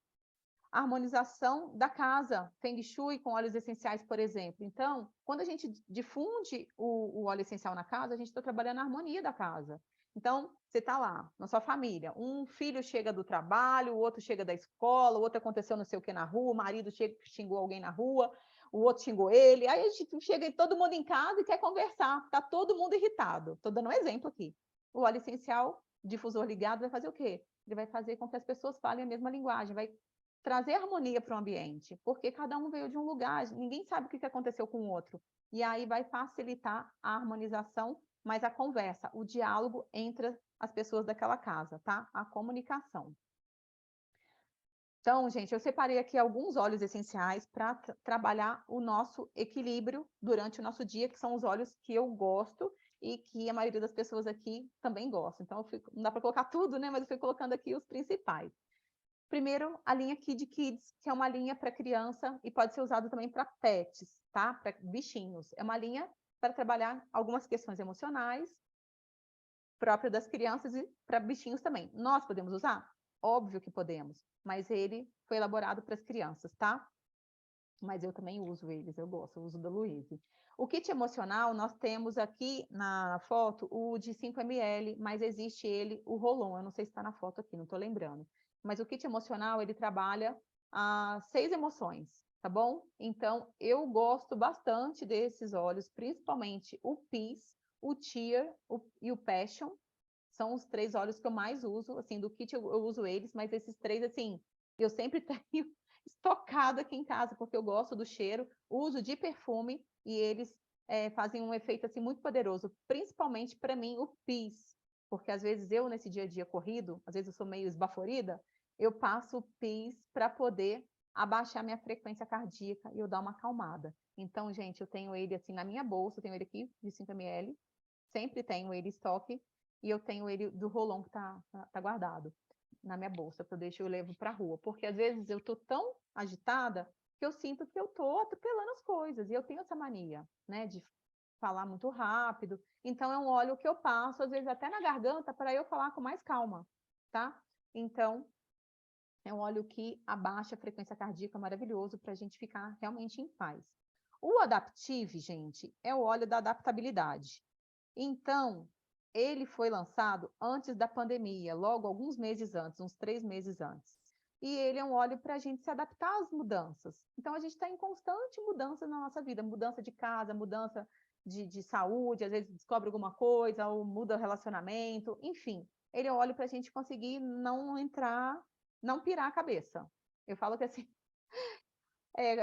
A harmonização da casa, Feng Shui com óleos essenciais, por exemplo. Então, quando a gente difunde o óleo essencial na casa, a gente está trabalhando a harmonia da casa. Então, você está lá, na sua família, um filho chega do trabalho, o outro chega da escola, o outro aconteceu não sei o que na rua, o marido xingou alguém na rua, o outro xingou ele, aí a gente chega todo mundo em casa e quer conversar, está todo mundo irritado. Estou dando um exemplo aqui. O óleo essencial, difusor ligado, vai fazer o quê? Ele vai fazer com que as pessoas falem a mesma linguagem, vai trazer harmonia para o ambiente, porque cada um veio de um lugar, ninguém sabe o que aconteceu com o outro. E aí vai facilitar a harmonização, mas a conversa, o diálogo entre as pessoas daquela casa, tá? A comunicação. Então, gente, eu separei aqui alguns óleos essenciais para trabalhar o nosso equilíbrio durante o nosso dia, que são os óleos que eu gosto e que a maioria das pessoas aqui também gosta. Então, não dá para colocar tudo, né? Mas eu fui colocando aqui os principais. Primeiro, a linha Kid Kids, que é uma linha para criança e pode ser usado também para pets, tá? Para bichinhos. É uma linha para trabalhar algumas questões emocionais próprias das crianças e para bichinhos também. Nós podemos usar? Óbvio que podemos, mas ele foi elaborado para as crianças, tá? Mas eu também uso eles, eu gosto, eu uso da Louise. O kit emocional, nós temos aqui na foto o de 5 ml, mas existe ele, o Rolon, eu não sei se está na foto aqui, não estou lembrando. Mas o kit emocional, ele trabalha 6 emoções, tá bom? Então, eu gosto bastante desses óleos, principalmente o Peace, o Cheer e o Passion. São os 3 óleos que eu mais uso, assim, do kit eu uso eles, mas esses 3, assim, eu sempre tenho estocado aqui em casa, porque eu gosto do cheiro, uso de perfume, e eles fazem um efeito, assim, muito poderoso, principalmente para mim, o Peace, porque às vezes eu, nesse dia a dia corrido, às vezes eu sou meio esbaforida, eu passo o Peace para poder abaixar minha frequência cardíaca e eu dar uma acalmada. Então, gente, eu tenho ele, assim, na minha bolsa, eu tenho ele aqui, de 5 ml, sempre tenho ele em estoque, e eu tenho ele do Rolon que tá guardado na minha bolsa, que eu levo para a rua, porque às vezes eu tô tão agitada que eu sinto que eu tô atropelando as coisas, e eu tenho essa mania, né, de falar muito rápido, então é um óleo que eu passo, às vezes até na garganta, para eu falar com mais calma, tá? Então, é um óleo que abaixa a frequência cardíaca, maravilhoso, para a gente ficar realmente em paz. O Adaptive, gente, é o óleo da adaptabilidade. Então, ele foi lançado antes da pandemia, logo alguns meses antes, uns 3 meses antes. E ele é um óleo para a gente se adaptar às mudanças. Então, a gente está em constante mudança na nossa vida, mudança de casa, mudança de saúde, às vezes descobre alguma coisa, ou muda o relacionamento, enfim. Ele é um óleo para a gente conseguir não entrar, não pirar a cabeça. Eu falo que assim,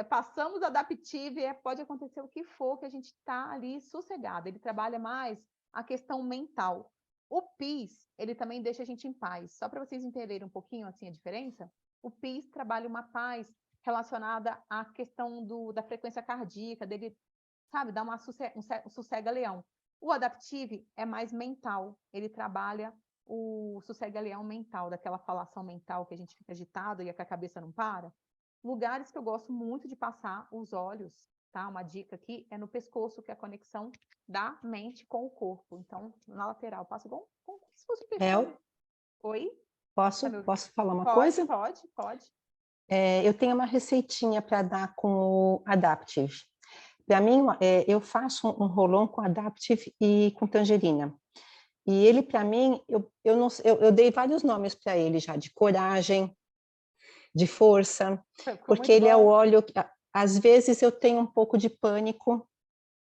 passamos Adaptive, pode acontecer o que for, que a gente está ali sossegado. Ele trabalha mais a questão mental. O PIS, ele também deixa a gente em paz. Só para vocês entenderem um pouquinho assim a diferença, o PIS trabalha uma paz relacionada à questão da frequência cardíaca, dele, sabe, dar um sossega-leão. O Adaptive é mais mental, ele trabalha o sossega-leão mental, daquela falação mental que a gente fica agitado e que a cabeça não para. Lugares que eu gosto muito de passar os olhos, tá? Uma dica aqui é no pescoço, que é a conexão da mente com o corpo. Então, na lateral, passo como se fosse um perfume.
El,
Oi? Tá me ouvindo?
posso falar uma
Pode,
coisa?
pode.
Eu tenho uma receitinha para dar com o Adaptive. Para mim, eu faço um rolon com Adaptive e com tangerina. E ele, para mim, eu dei vários nomes para ele já, de coragem, de força,
Ficou
porque
muito
ele é o
bom.
óleo que, às vezes, eu tenho um pouco de pânico.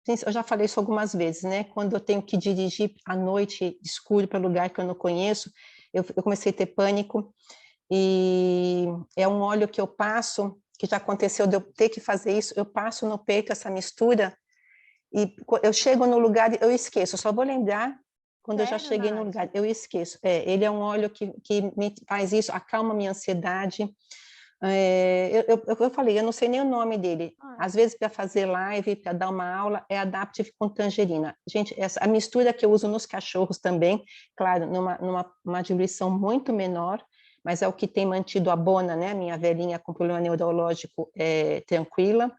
Eu já falei isso algumas vezes, né? Quando eu tenho que dirigir à noite escuro para lugar que eu não conheço, eu comecei a ter pânico. E é um óleo que eu passo, que já aconteceu de eu ter que fazer isso, eu passo no peito essa mistura e eu chego no lugar, eu esqueço, eu só vou lembrar quando eu já
Sério,
cheguei no
Nath?
lugar, eu esqueço. Ele é um óleo que me faz isso, acalma minha ansiedade. Eu falei, eu não sei nem o nome dele.
Ah,
Às vezes, para fazer live, para dar uma aula, é Adaptive com tangerina. Gente, a mistura que eu uso nos cachorros também, claro, numa diluição muito menor, mas é o que tem mantido a Bona, né, minha velhinha com problema neurológico, tranquila.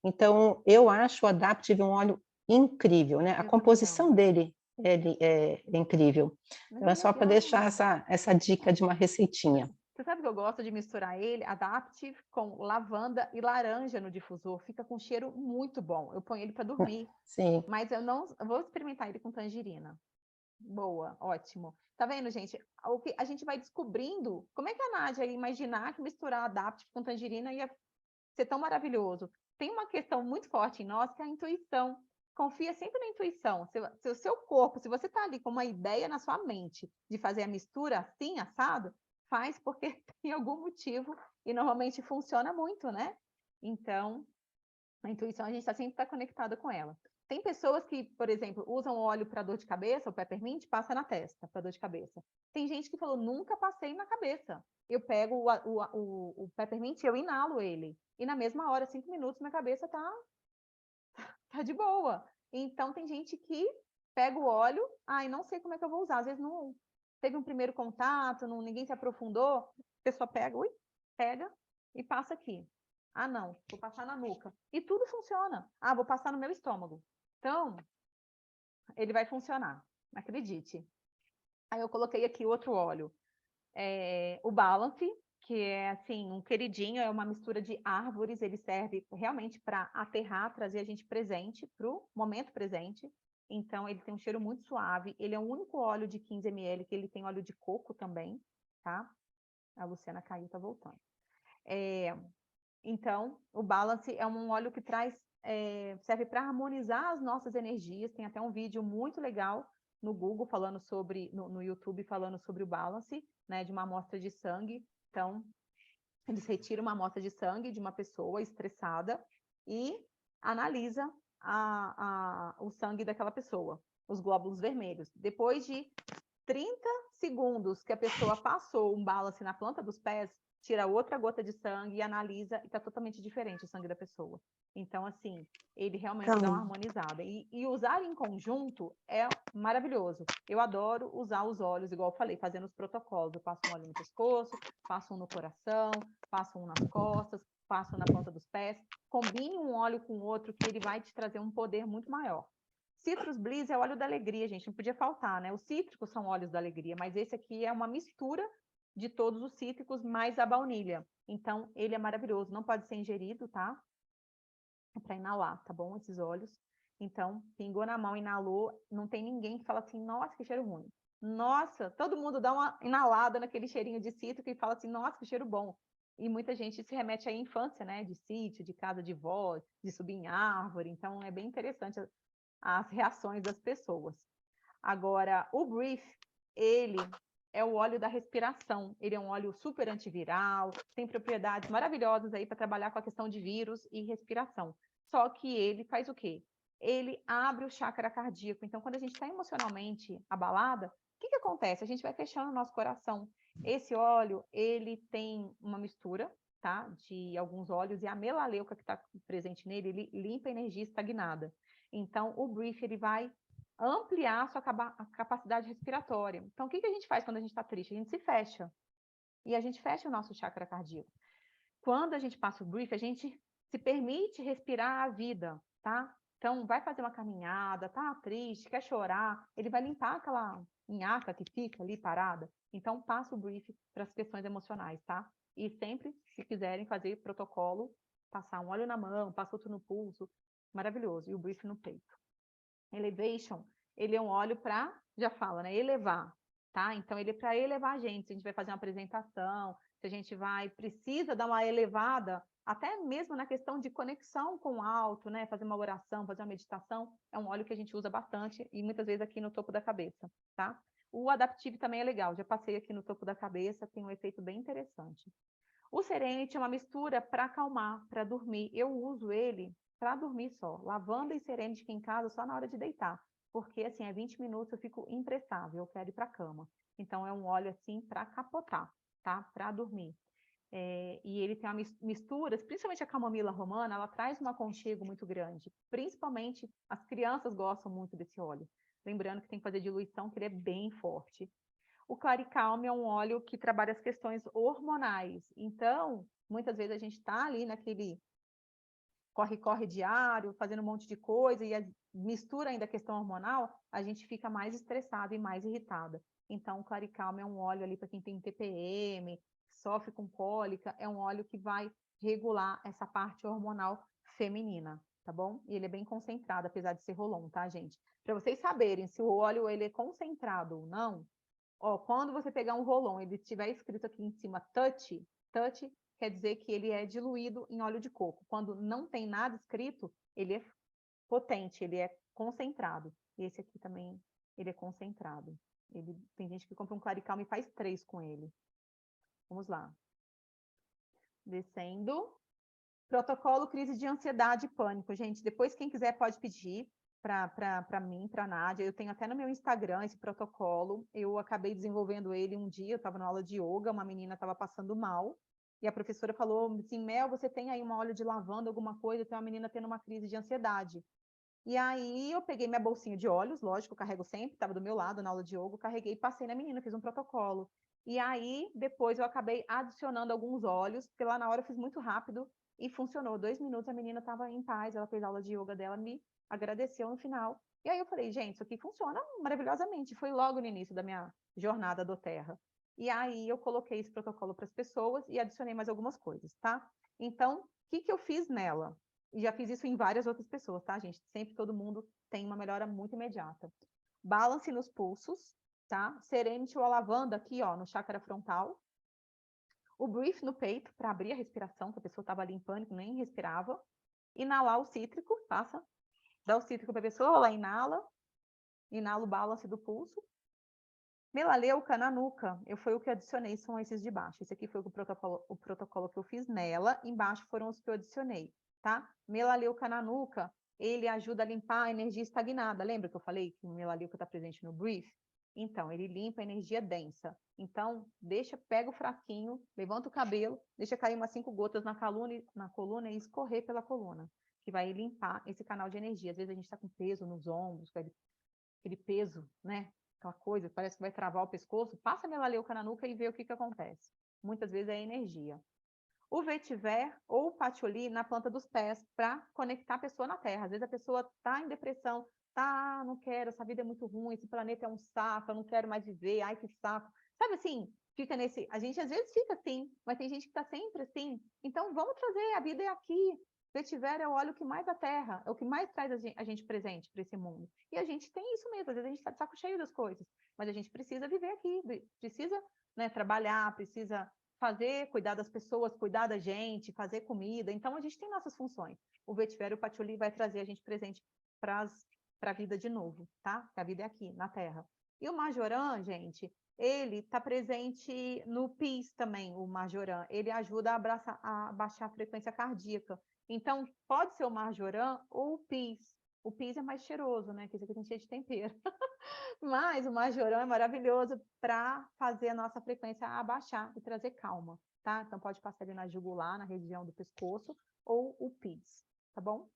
Então, eu acho o Adaptive um óleo incrível, né? A
eu também
composição
amo.
dele ele é incrível.
Mas
Então, é
é
só para
legal.
deixar essa dica de uma receitinha.
Você sabe que eu gosto de misturar ele, Adaptive, com lavanda e laranja no difusor. Fica com um cheiro muito bom. Eu ponho ele para dormir.
Sim.
Mas eu vou experimentar ele com tangerina. Boa, ótimo. Tá vendo, gente? O que a gente vai descobrindo. Como é que a Nádia ia imaginar que misturar Adaptive com tangerina ia ser tão maravilhoso? Tem uma questão muito forte em nós, que é a intuição. Confia sempre na intuição. Se o seu corpo, se você está ali com uma ideia na sua mente de fazer a mistura assim, assado, faz porque tem algum motivo e normalmente funciona muito, né? Então, a intuição, a gente sempre está conectado com ela. Tem pessoas que, por exemplo, usam óleo para dor de cabeça, o peppermint, passa na testa para dor de cabeça. Tem gente que falou, nunca passei na cabeça. Eu pego o peppermint e eu inalo ele. E na mesma hora, 5 minutos, minha cabeça tá de boa. Então, tem gente que pega o óleo, ai, não sei como é que eu vou usar. Às vezes não teve um primeiro contato, ninguém se aprofundou, a pessoa pega, ui, pega e passa aqui. Ah, não, vou passar na nuca. E tudo funciona. Ah, vou passar no meu estômago. Então, ele vai funcionar, acredite. Aí eu coloquei aqui outro óleo, o Balance, que é assim, um queridinho, é uma mistura de árvores, ele serve realmente para aterrar, trazer a gente presente, para o momento presente. Então, ele tem um cheiro muito suave, ele é o único óleo de 15 ml, que ele tem óleo de coco também, tá? A Luciana caiu, tá voltando. Então, o Balance é um óleo que serve para harmonizar as nossas energias. Tem até um vídeo muito legal no Google falando sobre, no YouTube falando sobre o Balance, né, de uma amostra de sangue. Então, eles retiram uma amostra de sangue de uma pessoa estressada e analisa o sangue daquela pessoa, os glóbulos vermelhos. Depois de 30 segundos que a pessoa passou um Balance na planta dos pés, tira outra gota de sangue e analisa, e está totalmente diferente o sangue da pessoa. Então, assim, ele realmente dá uma harmonizada. E usar em conjunto é maravilhoso. Eu adoro usar os óleos, igual eu falei, fazendo os protocolos. Eu passo um óleo no pescoço, passo um no coração, passo um nas costas, passo na ponta dos pés. Combine um óleo com o outro, que ele vai te trazer um poder muito maior. Citrus Bliss é o óleo da alegria, gente, não podia faltar, né? Os cítricos são óleos da alegria, mas esse aqui é uma mistura de todos os cítricos mais a baunilha. Então, ele é maravilhoso, não pode ser ingerido, tá? É para inalar, tá bom? Esses óleos. Então, pingou na mão, inalou, não tem ninguém que fala assim, nossa, que cheiro ruim. Nossa, todo mundo dá uma inalada naquele cheirinho de cítrico e fala assim, nossa, que cheiro bom. E muita gente se remete à infância, né? De sítio, de casa de vó, de subir em árvore. Então, é bem interessante as reações das pessoas. Agora, o Brief, ele é o óleo da respiração. Ele é um óleo super antiviral, tem propriedades maravilhosas aí para trabalhar com a questão de vírus e respiração. Só que ele faz o quê? Ele abre o chakra cardíaco. Então, quando a gente está emocionalmente abalada, o que acontece? A gente vai fechando o nosso coração. Esse óleo, ele tem uma mistura, tá? De alguns óleos, e a melaleuca que está presente nele, ele limpa a energia estagnada. Então, o Brief, ele vai ampliar a sua capacidade respiratória. Então, o que a gente faz quando a gente está triste? A gente se fecha. E a gente fecha o nosso chakra cardíaco. Quando a gente passa o Brief, a gente se permite respirar a vida, tá? Então, vai fazer uma caminhada, tá triste, quer chorar, ele vai limpar aquela nhaca que fica ali parada. Então, passa o Brief para as questões emocionais, tá? E sempre, se quiserem fazer protocolo, passar um óleo na mão, passa outro no pulso, maravilhoso. E o Brief no peito. Elevation, ele é um óleo para, já fala, né, elevar, tá? Então, ele é para elevar a gente, se a gente vai fazer uma apresentação, se a gente precisa dar uma elevada, até mesmo na questão de conexão com o alto, né, fazer uma oração, fazer uma meditação, é um óleo que a gente usa bastante, e muitas vezes aqui no topo da cabeça, tá? O Adaptive também é legal, já passei aqui no topo da cabeça, tem um efeito bem interessante. O Serenity é uma mistura para acalmar, para dormir, eu uso ele para dormir só. Lavanda e Serenity aqui em casa só na hora de deitar. Porque, assim, a 20 minutos eu fico imprestável, eu quero ir para a cama. Então, é um óleo, assim, para capotar, tá? Para dormir. E ele tem uma misturas, principalmente a camomila romana, ela traz um aconchego muito grande. Principalmente, as crianças gostam muito desse óleo. Lembrando que tem que fazer diluição, que ele é bem forte. O Claricalme é um óleo que trabalha as questões hormonais. Então, muitas vezes a gente está ali naquele corre-corre diário, fazendo um monte de coisa, e mistura ainda a questão hormonal, a gente fica mais estressada e mais irritada. Então, o Claricalme é um óleo ali para quem tem TPM, sofre com cólica, é um óleo que vai regular essa parte hormonal feminina, tá bom? E ele é bem concentrado, apesar de ser Rolon, tá, gente? Para vocês saberem se o óleo ele é concentrado ou não, ó, quando você pegar um Rolon, ele tiver escrito aqui em cima touch quer dizer que ele é diluído em óleo de coco. Quando não tem nada escrito, ele é potente, ele é concentrado. Esse aqui também, ele é concentrado. Tem gente que compra um Claricalme e faz 3 com ele. Vamos lá. Descendo. Protocolo crise de ansiedade e pânico. Gente, depois quem quiser pode pedir para mim, para a Nádia. Eu tenho até no meu Instagram esse protocolo. Eu acabei desenvolvendo ele um dia, eu estava na aula de yoga, uma menina estava passando mal, e a professora falou assim, Mel, você tem aí uma óleo de lavanda, alguma coisa? Tem uma menina tendo uma crise de ansiedade. E aí eu peguei minha bolsinha de óleos, lógico, eu carrego sempre, estava do meu lado na aula de yoga, carreguei e passei na menina, fiz um protocolo. E aí, depois eu acabei adicionando alguns óleos, porque lá na hora eu fiz muito rápido e funcionou. 2 minutos, a menina estava em paz, ela fez aula de yoga dela, me agradeceu no final. E aí eu falei, gente, isso aqui funciona maravilhosamente. Foi logo no início da minha jornada do Terra. E aí eu coloquei esse protocolo para as pessoas e adicionei mais algumas coisas, tá? Então, o que eu fiz nela? E já fiz isso em várias outras pessoas, tá, gente? Sempre todo mundo tem uma melhora muito imediata. Balance nos pulsos, tá? Serenity ou a lavanda aqui, ó, no chakra frontal. O breath no peito, para abrir a respiração, que a pessoa estava ali em pânico, nem respirava. Inalar o cítrico, passa, dá o cítrico para a pessoa, ela inala o balance do pulso. Melaleuca na nuca, foi o que adicionei, são esses de baixo. Esse aqui foi o protocolo que eu fiz nela, embaixo foram os que eu adicionei, tá? Melaleuca na nuca, ele ajuda a limpar a energia estagnada. Lembra que eu falei que o melaleuca está presente no brief? Então, ele limpa a energia densa. Então, pega o fraquinho, levanta o cabelo, deixa cair umas 5 gotas na coluna e escorrer pela coluna, que vai limpar esse canal de energia. Às vezes a gente está com peso nos ombros, aquele peso, né? Aquela coisa, parece que vai travar o pescoço, passa a melaleuca na nuca e vê o que acontece. Muitas vezes é energia. O vetiver ou o patchouli na planta dos pés para conectar a pessoa na terra. Às vezes a pessoa está em depressão, não quero, essa vida é muito ruim, esse planeta é um saco, eu não quero mais viver, ai que saco. Sabe assim, fica nesse... A gente às vezes fica assim, mas tem gente que está sempre assim. Então vamos trazer, a vida é aqui. Vetiver é o óleo que mais a terra, é o que mais traz a gente presente para esse mundo. E a gente tem isso mesmo, às vezes a gente está de saco cheio das coisas, mas a gente precisa viver aqui, precisa, né, trabalhar, precisa fazer, cuidar das pessoas, cuidar da gente, fazer comida. Então, a gente tem nossas funções. O vetiver e o patchouli vai trazer a gente presente para a vida de novo, tá? Porque a vida é aqui, na Terra. E o majoran, gente, ele está presente no PIS também, o majoran. Ele ajuda a baixar a frequência cardíaca. Então, pode ser o majoran ou o PIS. O PIS é mais cheiroso, né? Que esse aqui tem cheio de tempero. Mas o majorão é maravilhoso para fazer a nossa frequência abaixar e trazer calma, tá? Então pode passar ali na jugular, na região do pescoço, ou o PIS, tá bom?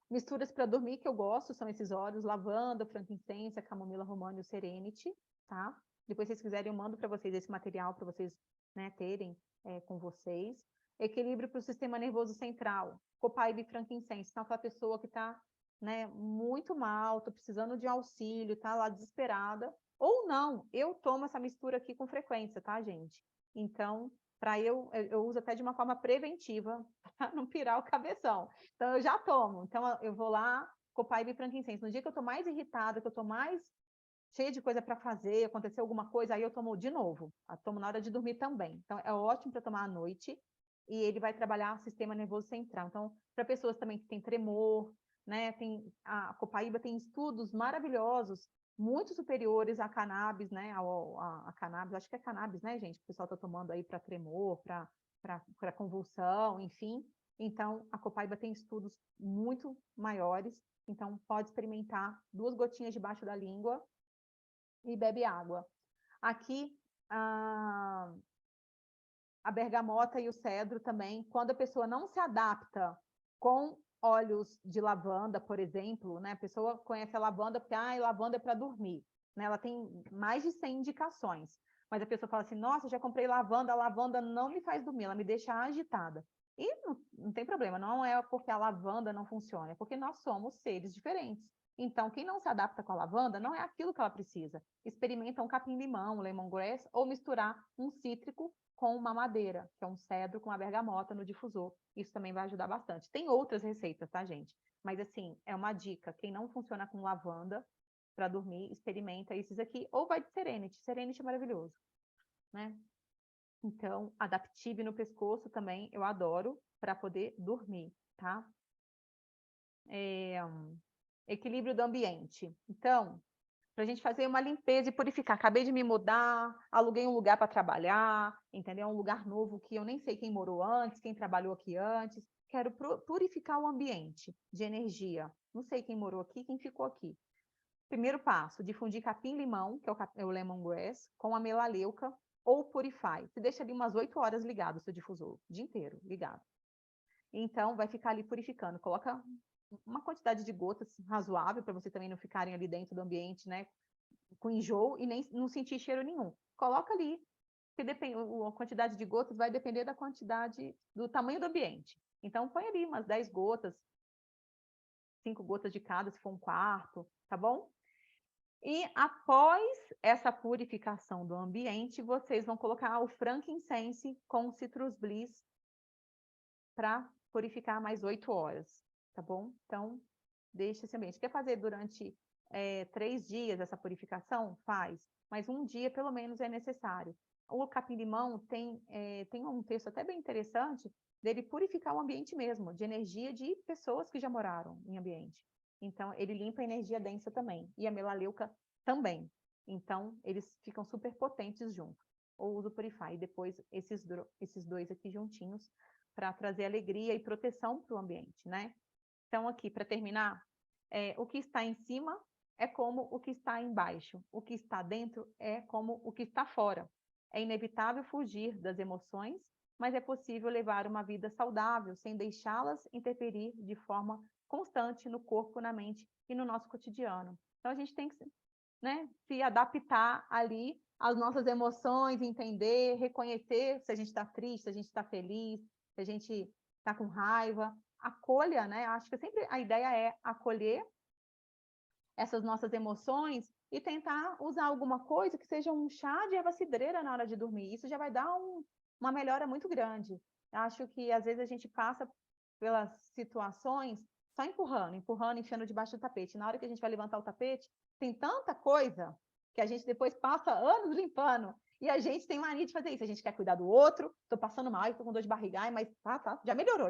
Misturas para dormir que eu gosto são esses óleos, lavanda, frankincense, camomila romana e o serenity, tá? Depois, se vocês quiserem, eu mando para vocês esse material para vocês, né, terem com vocês. Equilíbrio para o sistema nervoso central, copaíba e frankincense. Então, aquela pessoa que está, né, muito mal, tô precisando de auxílio, tá lá desesperada, ou não, eu tomo essa mistura aqui com frequência, tá, gente? Então, eu uso até de uma forma preventiva, para não pirar o cabeção. Então, eu já tomo. Então, eu vou lá, copaíba e frankincense. No dia que eu tô mais irritada, que eu tô mais cheia de coisa para fazer, aconteceu alguma coisa, aí eu tomo de novo. Eu tomo na hora de dormir também. Então, é ótimo para tomar à noite e ele vai trabalhar o sistema nervoso central. Então, para pessoas também que têm tremor, né, a copaíba tem estudos maravilhosos, muito superiores à cannabis, né, a cannabis, acho que é cannabis, né, gente, que o pessoal está tomando aí para tremor, para convulsão, enfim. Então, a copaíba tem estudos muito maiores, então pode experimentar 2 gotinhas debaixo da língua e bebe água. Aqui, a bergamota e o cedro também, quando a pessoa não se adapta com óleos de lavanda, por exemplo, né? A pessoa conhece a lavanda porque, lavanda é para dormir, né? Ela tem mais de 100 indicações, mas a pessoa fala assim, nossa, já comprei lavanda, a lavanda não me faz dormir, ela me deixa agitada. E não tem problema, não é porque a lavanda não funciona, é porque nós somos seres diferentes. Então, quem não se adapta com a lavanda, não é aquilo que ela precisa. Experimenta um capim-limão, um lemongrass, ou misturar um cítrico com uma madeira, que é um cedro com uma bergamota no difusor. Isso também vai ajudar bastante. Tem outras receitas, tá, gente? Mas, assim, é uma dica. Quem não funciona com lavanda para dormir, experimenta esses aqui, ou vai de Serenity. Serenity é maravilhoso, né? Então, Adaptive no pescoço também, eu adoro, para poder dormir, tá? Equilíbrio do ambiente. Então, para a gente fazer uma limpeza e purificar. Acabei de me mudar, aluguei um lugar para trabalhar, entendeu? Um lugar novo que eu nem sei quem morou antes, quem trabalhou aqui antes. Quero purificar o ambiente de energia. Não sei quem morou aqui, quem ficou aqui. Primeiro passo, difundir capim-limão, que é o lemongrass, com a melaleuca ou purify. Você deixa ali umas 8 horas ligado o seu difusor, o dia inteiro ligado. Então, vai ficar ali purificando. Coloca uma quantidade de gotas razoável para você também não ficarem ali dentro do ambiente, né, com enjoo e nem não sentir cheiro nenhum. coloca ali. Porque a quantidade de gotas vai depender da quantidade, do tamanho do ambiente. Então, põe ali umas 10 gotas, 5 gotas de cada, se for um quarto, tá bom? E após essa purificação do ambiente, vocês vão colocar o frankincense com o citrus bliss para purificar mais 8 horas, tá bom? Então, deixa esse ambiente. Quer fazer durante 3 dias essa purificação? Faz. Mas um dia, pelo menos, é necessário. O capim-limão tem um texto até bem interessante dele purificar o ambiente mesmo, de energia de pessoas que já moraram em ambiente. Então, ele limpa a energia densa também. E a melaleuca também. Então, eles ficam super potentes juntos. Ou uso Purify. E depois, esses dois aqui juntinhos, para trazer alegria e proteção para o ambiente, né? Então, aqui, para terminar, o que está em cima é como o que está embaixo. O que está dentro é como o que está fora. É inevitável fugir das emoções, mas é possível levar uma vida saudável, sem deixá-las interferir de forma constante no corpo, na mente e no nosso cotidiano. Então, a gente tem que, né, se adaptar ali às nossas emoções, entender, reconhecer se a gente está triste, se a gente está feliz, se a gente está com raiva. Acolha, né? Acho que sempre a ideia é acolher essas nossas emoções e tentar usar alguma coisa que seja um chá de erva cidreira na hora de dormir. Isso já vai dar uma melhora muito grande. Acho que às vezes a gente passa pelas situações só empurrando, enfiando debaixo do tapete. Na hora que a gente vai levantar o tapete, tem tanta coisa que a gente depois passa anos limpando. E a gente tem mania de fazer isso. A gente quer cuidar do outro, estou passando mal, estou com dor de barriga, mas tá, já melhorou.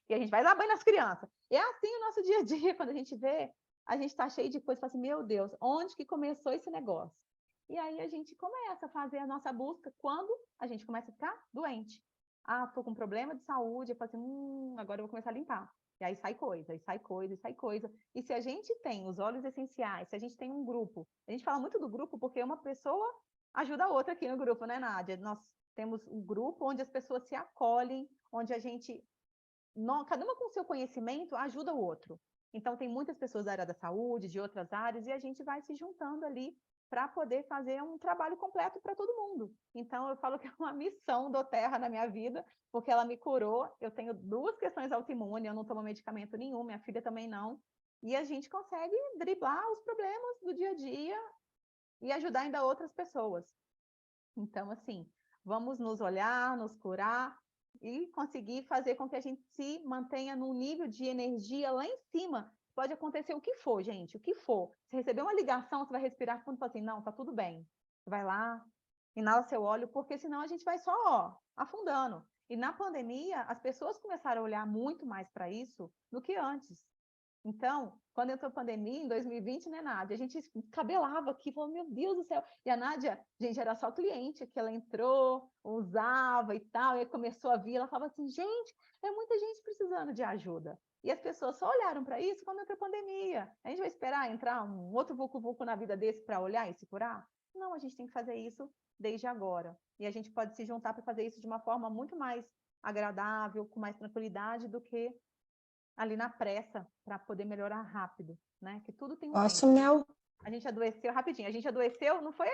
E a gente vai dar banho nas crianças. E é assim o nosso dia a dia, quando a gente vê, a gente está cheio de coisa, fala assim, meu Deus, onde que começou esse negócio? E aí a gente começa a fazer a nossa busca quando a gente começa a ficar doente. Ah, estou com problema de saúde, eu falo assim, agora eu vou começar a limpar. E aí sai coisa, e sai coisa, e sai coisa. E se a gente tem os óleos essenciais, se a gente tem um grupo, a gente fala muito do grupo porque uma pessoa ajuda a outra aqui no grupo, né, Nádia? Nós temos um grupo onde as pessoas se acolhem, onde a gente, cada uma com o seu conhecimento, ajuda o outro. Então, tem muitas pessoas da área da saúde, de outras áreas, e a gente vai se juntando ali para poder fazer um trabalho completo para todo mundo. Então, eu falo que é uma missão do Terra na minha vida, porque ela me curou. Eu tenho 2 questões autoimunes, eu não tomo medicamento nenhum, minha filha também não. E a gente consegue driblar os problemas do dia a dia e ajudar ainda outras pessoas. Então, assim, vamos nos olhar, nos curar e conseguir fazer com que a gente se mantenha num nível de energia lá em cima. Pode acontecer o que for, gente, o que for. Se receber uma ligação, você vai respirar fundo e falar assim, não, tá tudo bem. Você vai lá, inala seu óleo, porque senão a gente vai só afundando. E na pandemia, as pessoas começaram a olhar muito mais para isso do que antes. Então, quando entrou a pandemia, em 2020, né, Nádia? A gente cabelava aqui, falou, meu Deus do céu. E a Nádia, gente, era só cliente, que ela entrou, usava e tal, e aí começou a vir, ela falava assim, gente, é muita gente precisando de ajuda. E as pessoas só olharam para isso quando entrou a pandemia. A gente vai esperar entrar um outro vulco-vulco na vida desse para olhar e se curar? Não, a gente tem que fazer isso desde agora. E a gente pode se juntar para fazer isso de uma forma muito mais agradável, com mais tranquilidade do que ali na pressa para poder melhorar rápido, né? Que tudo tem um
Posso,
tempo.
Mel?
A gente adoeceu rapidinho. A gente adoeceu, não foi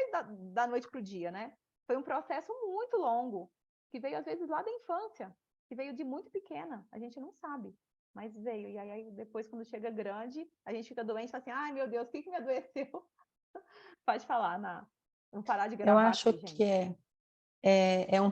da noite para o dia, né? Foi um processo muito longo, que veio às vezes lá da infância, que veio de muito pequena. A gente não sabe, mas veio. E aí depois, quando chega grande, a gente fica doente e fala assim, ai meu Deus, o que me adoeceu? Pode falar, Ana. Vamos parar de
Eu
gravar
acho
aqui, gente.
que é um